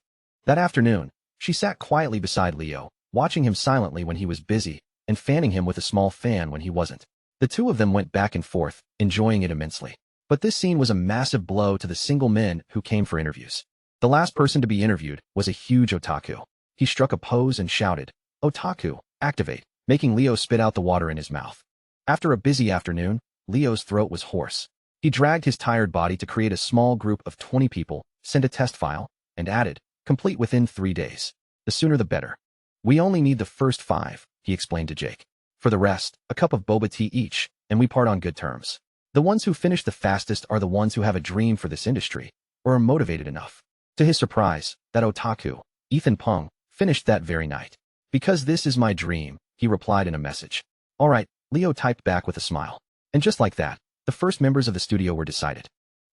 That afternoon, she sat quietly beside Leo, watching him silently when he was busy, and fanning him with a small fan when he wasn't. The two of them went back and forth, enjoying it immensely. But this scene was a massive blow to the single men who came for interviews. The last person to be interviewed was a huge otaku. He struck a pose and shouted, Otaku, activate, making Leo spit out the water in his mouth. After a busy afternoon, Leo's throat was hoarse. He dragged his tired body to create a small group of 20 people, sent a test file, and added, complete within 3 days. The sooner the better. We only need the first 5, he explained to Jake. For the rest, a cup of boba tea each, and we part on good terms. The ones who finish the fastest are the ones who have a dream for this industry, or are motivated enough. To his surprise, that otaku, Ethan Peng, finished that very night. Because this is my dream, he replied in a message. All right, Leo typed back with a smile. And just like that, the first members of the studio were decided.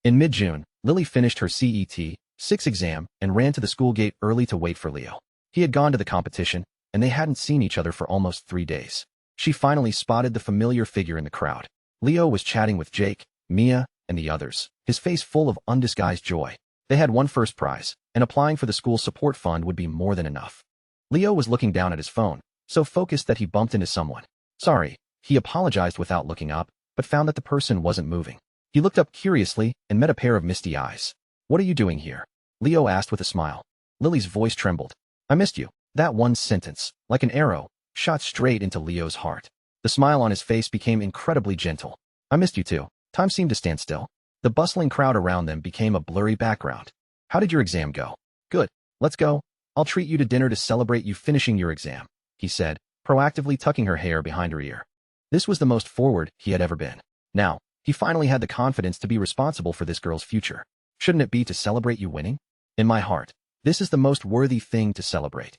In mid-June, Lily finished her CET-6 exam and ran to the school gate early to wait for Leo. He had gone to the competition, and they hadn't seen each other for almost 3 days. She finally spotted the familiar figure in the crowd. Leo was chatting with Jake, Mia, and the others, his face full of undisguised joy. They had won first prize, and applying for the school support fund would be more than enough. Leo was looking down at his phone, so focused that he bumped into someone. Sorry, he apologized without looking up, but found that the person wasn't moving. He looked up curiously and met a pair of misty eyes. What are you doing here? Leo asked with a smile. Lily's voice trembled. I missed you. That one sentence, like an arrow, shot straight into Leo's heart. The smile on his face became incredibly gentle. I missed you too. Time seemed to stand still. The bustling crowd around them became a blurry background. How did your exam go? Good. Let's go. I'll treat you to dinner to celebrate you finishing your exam, he said, proactively tucking her hair behind her ear. This was the most forward he had ever been. Now, he finally had the confidence to be responsible for this girl's future. Shouldn't it be to celebrate you winning? In my heart, this is the most worthy thing to celebrate.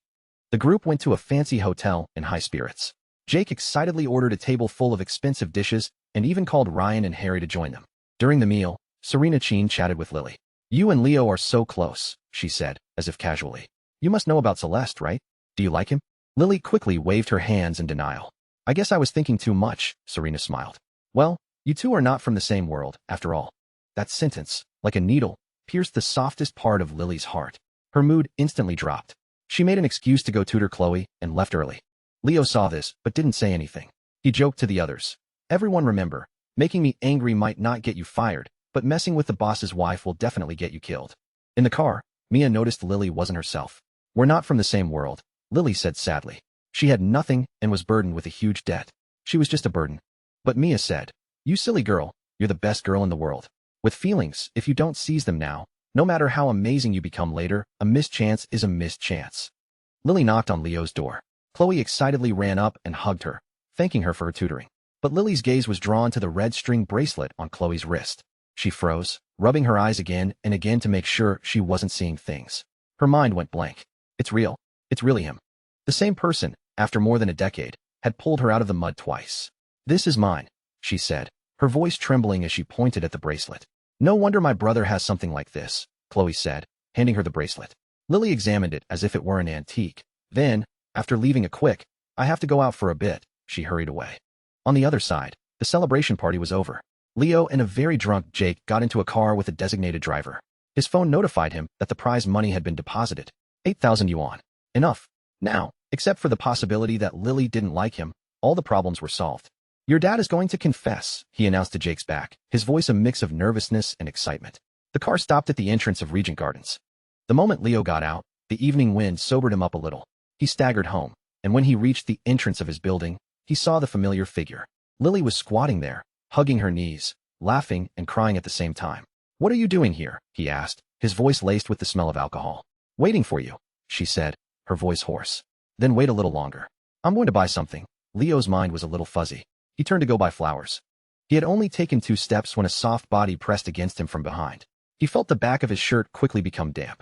The group went to a fancy hotel in high spirits. Jake excitedly ordered a table full of expensive dishes and even called Ryan and Harry to join them. During the meal, Serena Chen chatted with Lily. You and Leo are so close, she said, as if casually. You must know about Celeste, right? Do you like him? Lily quickly waved her hands in denial. I guess I was thinking too much, Serena smiled. Well, you two are not from the same world, after all. That sentence, like a needle, pierced the softest part of Lily's heart. Her mood instantly dropped. She made an excuse to go tutor Chloe and left early. Leo saw this, but didn't say anything. He joked to the others. Everyone remember, making me angry might not get you fired, but messing with the boss's wife will definitely get you killed. In the car, Mia noticed Lily wasn't herself. We're not from the same world, Lily said sadly. She had nothing and was burdened with a huge debt. She was just a burden. But Mia said, you silly girl, you're the best girl in the world. With feelings, if you don't seize them now, no matter how amazing you become later, a missed chance is a missed chance. Lily knocked on Leo's door. Chloe excitedly ran up and hugged her, thanking her for her tutoring. But Lily's gaze was drawn to the red string bracelet on Chloe's wrist. She froze, rubbing her eyes again and again to make sure she wasn't seeing things. Her mind went blank. It's real. It's really him. The same person, after more than a decade, had pulled her out of the mud twice. This is mine, she said, her voice trembling as she pointed at the bracelet. No wonder my brother has something like this, Chloe said, handing her the bracelet. Lily examined it as if it were an antique. Then, after leaving a quick, I have to go out for a bit, she hurried away. On the other side, the celebration party was over. Leo and a very drunk Jake got into a car with a designated driver. His phone notified him that the prize money had been deposited. 8,000 yuan. Enough. Now, except for the possibility that Lily didn't like him, all the problems were solved. Your dad is going to confess, he announced to Jake's back, his voice a mix of nervousness and excitement. The car stopped at the entrance of Regent Gardens. The moment Leo got out, the evening wind sobered him up a little. He staggered home, and when he reached the entrance of his building, he saw the familiar figure. Lily was squatting there, hugging her knees, laughing and crying at the same time. What are you doing here? He asked, his voice laced with the smell of alcohol. Waiting for you, she said, her voice hoarse. Then wait a little longer. I'm going to buy something. Leo's mind was a little fuzzy. He turned to go buy flowers. He had only taken 2 steps when a soft body pressed against him from behind. He felt the back of his shirt quickly become damp.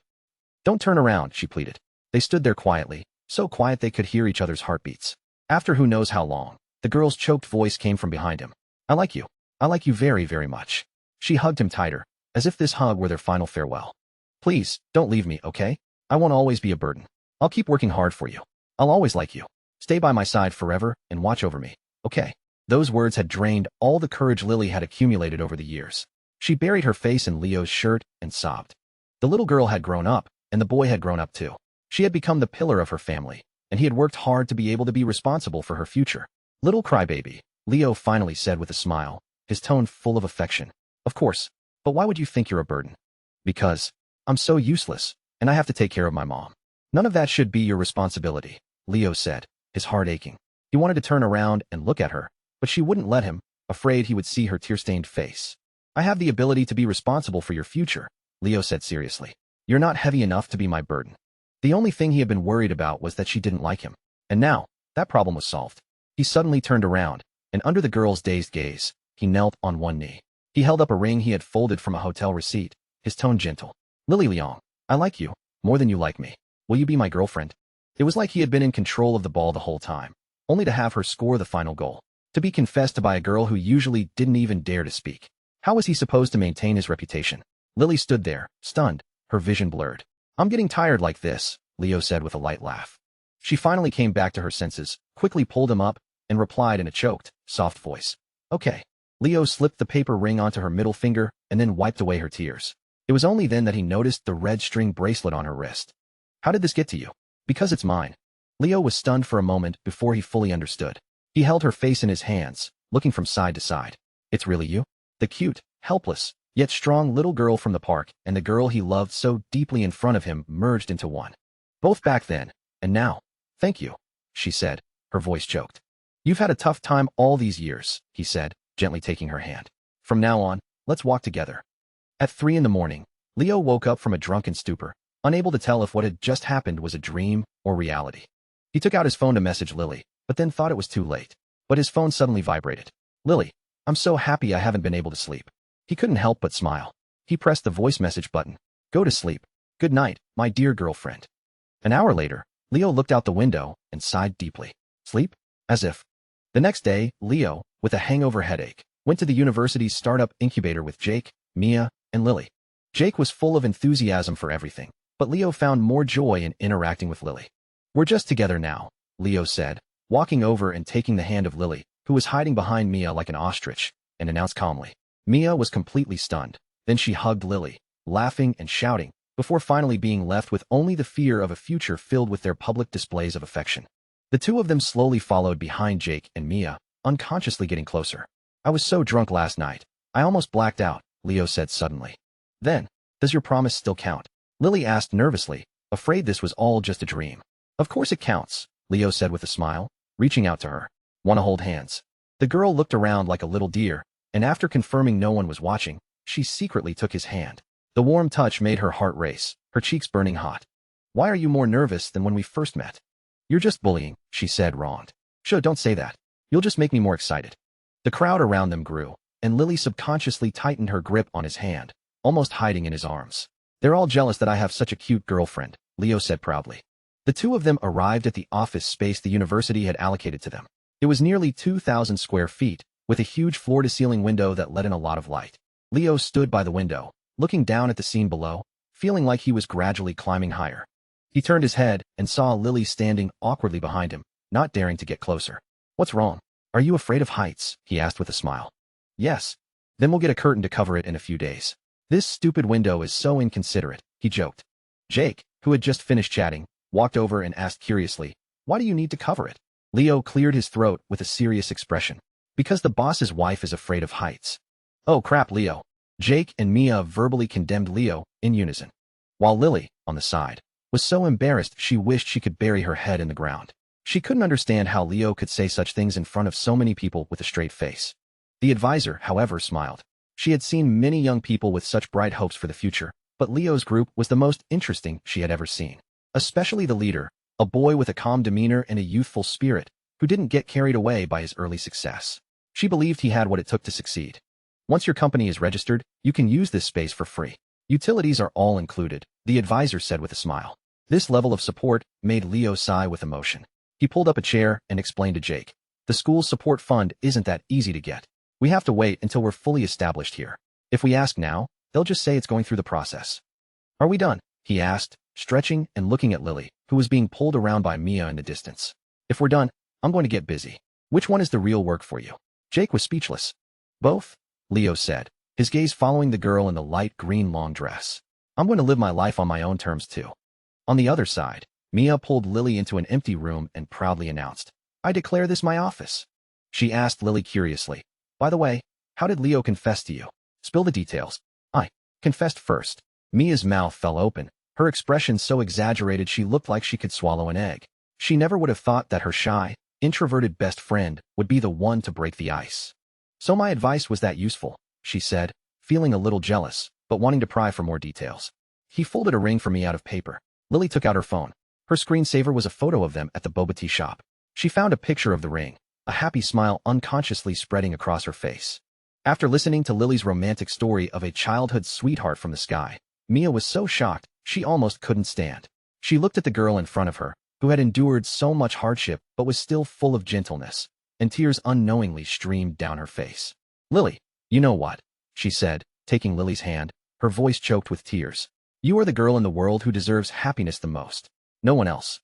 Don't turn around, she pleaded. They stood there quietly, so quiet they could hear each other's heartbeats. After who knows how long, the girl's choked voice came from behind him. I like you. I like you very, very much. She hugged him tighter, as if this hug were their final farewell. Please, don't leave me, okay? I won't always be a burden. I'll keep working hard for you. I'll always like you. Stay by my side forever and watch over me, okay? Those words had drained all the courage Lily had accumulated over the years. She buried her face in Leo's shirt and sobbed. The little girl had grown up, and the boy had grown up too. She had become the pillar of her family, and he had worked hard to be able to be responsible for her future. Little crybaby, Leo finally said with a smile, his tone full of affection. Of course, but why would you think you're a burden? Because I'm so useless, and I have to take care of my mom. None of that should be your responsibility, Leo said, his heart aching. He wanted to turn around and look at her, but she wouldn't let him, afraid he would see her tear-stained face. I have the ability to be responsible for your future, Leo said seriously. You're not heavy enough to be my burden. The only thing he had been worried about was that she didn't like him. And now, that problem was solved. He suddenly turned around, and under the girl's dazed gaze, he knelt on one knee. He held up a ring he had folded from a hotel receipt, his tone gentle. Lily Liang, I like you, more than you like me. Will you be my girlfriend? It was like he had been in control of the ball the whole time, only to have her score the final goal. To be confessed to by a girl who usually didn't even dare to speak. How was he supposed to maintain his reputation? Lily stood there, stunned, her vision blurred. I'm getting tired like this, Leo said with a light laugh. She finally came back to her senses, quickly pulled him up, and replied in a choked, soft voice. Okay. Leo slipped the paper ring onto her middle finger and then wiped away her tears. It was only then that he noticed the red string bracelet on her wrist. How did this get to you? Because it's mine. Leo was stunned for a moment before he fully understood. He held her face in his hands, looking from side to side. It's really you? The cute, helpless, yet strong little girl from the park and the girl he loved so deeply in front of him merged into one. Both back then, and now. Thank you, she said, her voice choked. You've had a tough time all these years, he said, gently taking her hand. From now on, let's walk together. At 3 a.m, Leo woke up from a drunken stupor, unable to tell if what had just happened was a dream or reality. He took out his phone to message Lily, but then thought it was too late. But his phone suddenly vibrated. Lily, I'm so happy I haven't been able to sleep. He couldn't help but smile. He pressed the voice message button. Go to sleep. Good night, my dear girlfriend. An hour later, Leo looked out the window and sighed deeply. Sleep? As if. The next day, Leo, with a hangover headache, went to the university's startup incubator with Jake, Mia, and Lily. Jake was full of enthusiasm for everything, but Leo found more joy in interacting with Lily. We're just together now, Leo said, walking over and taking the hand of Lily, who was hiding behind Mia like an ostrich, and announced calmly. Mia was completely stunned. Then she hugged Lily, laughing and shouting, before finally being left with only the fear of a future filled with their public displays of affection. The two of them slowly followed behind Jake and Mia, unconsciously getting closer. I was so drunk last night, I almost blacked out, Leo said suddenly. Then, does your promise still count? Lily asked nervously, afraid this was all just a dream. Of course it counts, Leo said with a smile, reaching out to her. Wanna hold hands? The girl looked around like a little deer, and after confirming no one was watching, she secretly took his hand. The warm touch made her heart race, her cheeks burning hot. Why are you more nervous than when we first met? You're just bullying, she said, wronged. Sure, don't say that. You'll just make me more excited. The crowd around them grew, and Lily subconsciously tightened her grip on his hand, almost hiding in his arms. They're all jealous that I have such a cute girlfriend, Leo said proudly. The two of them arrived at the office space the university had allocated to them. It was nearly 2,000 square feet, with a huge floor-to-ceiling window that let in a lot of light. Leo stood by the window, looking down at the scene below, feeling like he was gradually climbing higher. He turned his head and saw Lily standing awkwardly behind him, not daring to get closer. "What's wrong? Are you afraid of heights?" he asked with a smile. "Yes. Then we'll get a curtain to cover it in a few days. This stupid window is so inconsiderate," he joked. Jake, who had just finished chatting, walked over and asked curiously, "Why do you need to cover it?" Leo cleared his throat with a serious expression. "Because the boss's wife is afraid of heights." "Oh crap, Leo." Jake and Mia verbally condemned Leo in unison, while Lily, on the side, was so embarrassed she wished she could bury her head in the ground. She couldn't understand how Leo could say such things in front of so many people with a straight face. The advisor, however, smiled. She had seen many young people with such bright hopes for the future, but Leo's group was the most interesting she had ever seen. Especially the leader, a boy with a calm demeanor and a youthful spirit, who didn't get carried away by his early success. She believed he had what it took to succeed. "Once your company is registered, you can use this space for free. Utilities are all included," the advisor said with a smile. This level of support made Leo sigh with emotion. He pulled up a chair and explained to Jake, "The school's support fund isn't that easy to get. We have to wait until we're fully established here. If we ask now, they'll just say it's going through the process." "Are we done?" he asked, stretching and looking at Lily, who was being pulled around by Mia in the distance. "If we're done, I'm going to get busy. Which one is the real work for you?" Jake was speechless. "Both," Leo said, his gaze following the girl in the light green long dress. "I'm going to live my life on my own terms too." On the other side, Mia pulled Lily into an empty room and proudly announced, "I declare this my office." She asked Lily curiously, "By the way, how did Leo confess to you? Spill the details." "I confessed first." Mia's mouth fell open, her expression so exaggerated she looked like she could swallow an egg. She never would have thought that her shy, introverted best friend would be the one to break the ice. "So my advice was that useful," she said, feeling a little jealous, but wanting to pry for more details. "He folded a ring for me out of paper." Lily took out her phone. Her screensaver was a photo of them at the boba tea shop. She found a picture of the ring, a happy smile unconsciously spreading across her face. After listening to Lily's romantic story of a childhood sweetheart from the sky, Mia was so shocked she almost couldn't stand. She looked at the girl in front of her, who had endured so much hardship but was still full of gentleness, and tears unknowingly streamed down her face. "Lily, you know what?" she said, taking Lily's hand, her voice choked with tears. "You are the girl in the world who deserves happiness the most. No one else."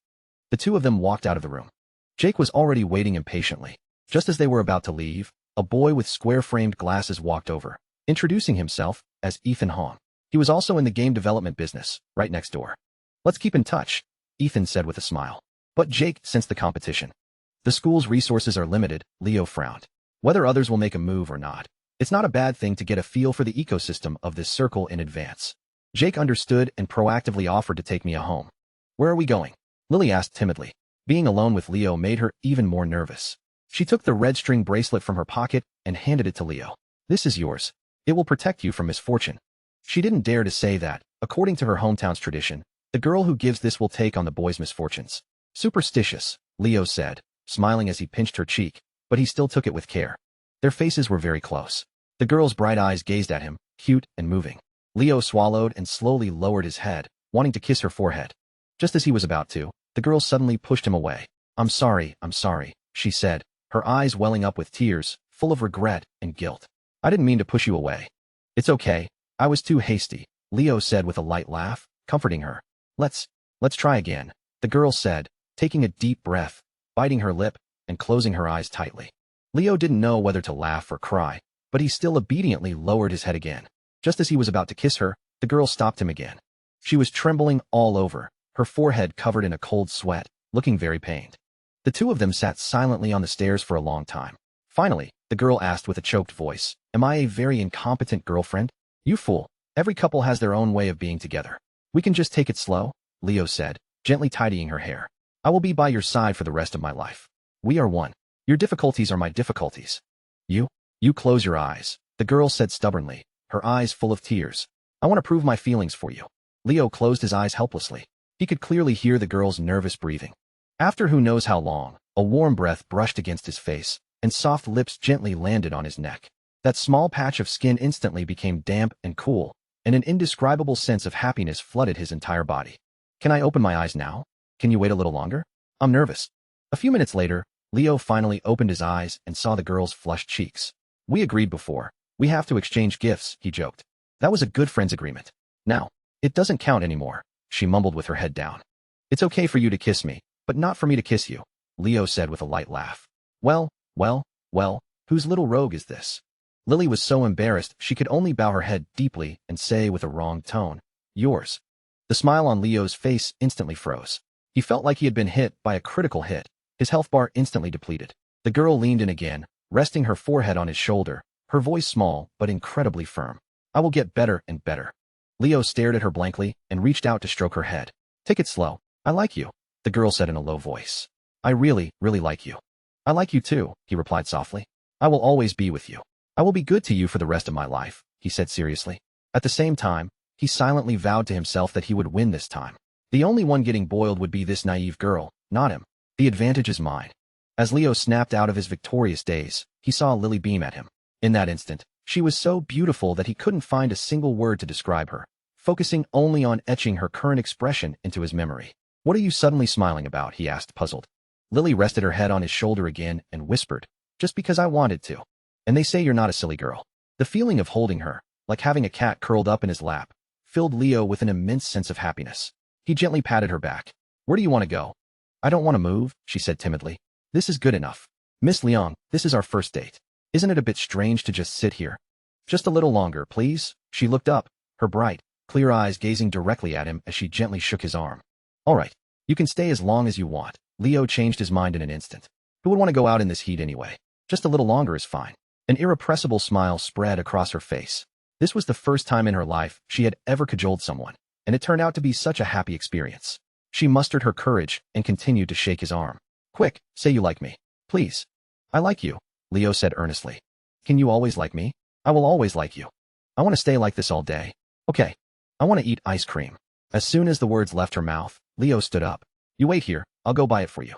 The two of them walked out of the room. Jake was already waiting impatiently. Just as they were about to leave, a boy with square-framed glasses walked over, introducing himself as Ethan Hong. He was also in the game development business, right next door. "Let's keep in touch," Ethan said with a smile. But Jake sensed the competition. "The school's resources are limited," Leo frowned. "Whether others will make a move or not, it's not a bad thing to get a feel for the ecosystem of this circle in advance." Jake understood and proactively offered to take Mia home. "Where are we going?" Lily asked timidly. Being alone with Leo made her even more nervous. She took the red string bracelet from her pocket and handed it to Leo. "This is yours. It will protect you from misfortune." She didn't dare to say that, according to her hometown's tradition, the girl who gives this will take on the boy's misfortunes. "Superstitious," Leo said, smiling as he pinched her cheek, but he still took it with care. Their faces were very close. The girl's bright eyes gazed at him, cute and moving. Leo swallowed and slowly lowered his head, wanting to kiss her forehead. Just as he was about to, the girl suddenly pushed him away. I'm sorry," she said, her eyes welling up with tears, full of regret and guilt. "I didn't mean to push you away." "It's okay. I was too hasty," Leo said with a light laugh, comforting her. Let's try again," the girl said, taking a deep breath, biting her lip, and closing her eyes tightly. Leo didn't know whether to laugh or cry, but he still obediently lowered his head again. Just as he was about to kiss her, the girl stopped him again. She was trembling all over, her forehead covered in a cold sweat, looking very pained. The two of them sat silently on the stairs for a long time. Finally, the girl asked with a choked voice, "Am I a very incompetent girlfriend?" "You fool. Every couple has their own way of being together. We can just take it slow," Leo said, gently tidying her hair. "I will be by your side for the rest of my life. We are one. Your difficulties are my difficulties." You close your eyes," the girl said stubbornly, her eyes full of tears. "I want to prove my feelings for you." Leo closed his eyes helplessly. He could clearly hear the girl's nervous breathing. After who knows how long, a warm breath brushed against his face, and soft lips gently landed on his neck. That small patch of skin instantly became damp and cool, and an indescribable sense of happiness flooded his entire body. Can I open my eyes now? Can you wait a little longer? I'm nervous. A few minutes later, Leo finally opened his eyes and saw the girl's flushed cheeks. We agreed before. We have to exchange gifts, he joked. That was a good friend's agreement. Now, it doesn't count anymore, she mumbled with her head down. It's okay for you to kiss me, but not for me to kiss you, Leo said with a light laugh. Well, whose little rogue is this? Lily was so embarrassed she could only bow her head deeply and say with a wrong tone, yours. The smile on Leo's face instantly froze. He felt like he had been hit by a critical hit, his health bar instantly depleted. The girl leaned in again, resting her forehead on his shoulder, her voice small but incredibly firm. I will get better and better. Leo stared at her blankly and reached out to stroke her head. Take it slow. I like you, the girl said in a low voice. I really like you. I like you too, he replied softly. I will always be with you. I will be good to you for the rest of my life, he said seriously. At the same time, he silently vowed to himself that he would win this time. The only one getting boiled would be this naive girl, not him. The advantage is mine. As Leo snapped out of his victorious daze, he saw Lily beam at him. In that instant, she was so beautiful that he couldn't find a single word to describe her, focusing only on etching her current expression into his memory. What are you suddenly smiling about? He asked, puzzled. Lily rested her head on his shoulder again and whispered, just because I wanted to. And they say you're not a silly girl. The feeling of holding her, like having a cat curled up in his lap, filled Leo with an immense sense of happiness. He gently patted her back. Where do you want to go? I don't want to move, she said timidly. This is good enough. Miss Liang, this is our first date. Isn't it a bit strange to just sit here? Just a little longer, please. She looked up, her bright, clear eyes gazing directly at him as she gently shook his arm. All right, you can stay as long as you want. Leo changed his mind in an instant. Who would want to go out in this heat anyway? Just a little longer is fine. An irrepressible smile spread across her face. This was the first time in her life she had ever cajoled someone, and it turned out to be such a happy experience. She mustered her courage and continued to shake his arm. Quick, say you like me. Please. I like you, Leo said earnestly. Can you always like me? I will always like you. I want to stay like this all day. Okay. I want to eat ice cream. As soon as the words left her mouth, Leo stood up. You wait here, I'll go buy it for you.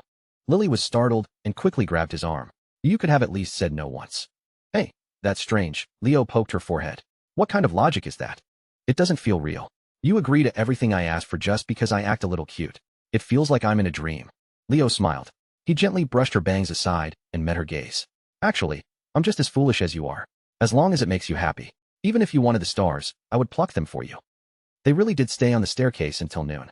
Lily was startled and quickly grabbed his arm. You could have at least said no once. Hey, that's strange. Leo poked her forehead. What kind of logic is that? It doesn't feel real. You agree to everything I ask for just because I act a little cute. It feels like I'm in a dream. Leo smiled. He gently brushed her bangs aside and met her gaze. Actually, I'm just as foolish as you are. As long as it makes you happy. Even if you wanted the stars, I would pluck them for you. They really did stay on the staircase until noon.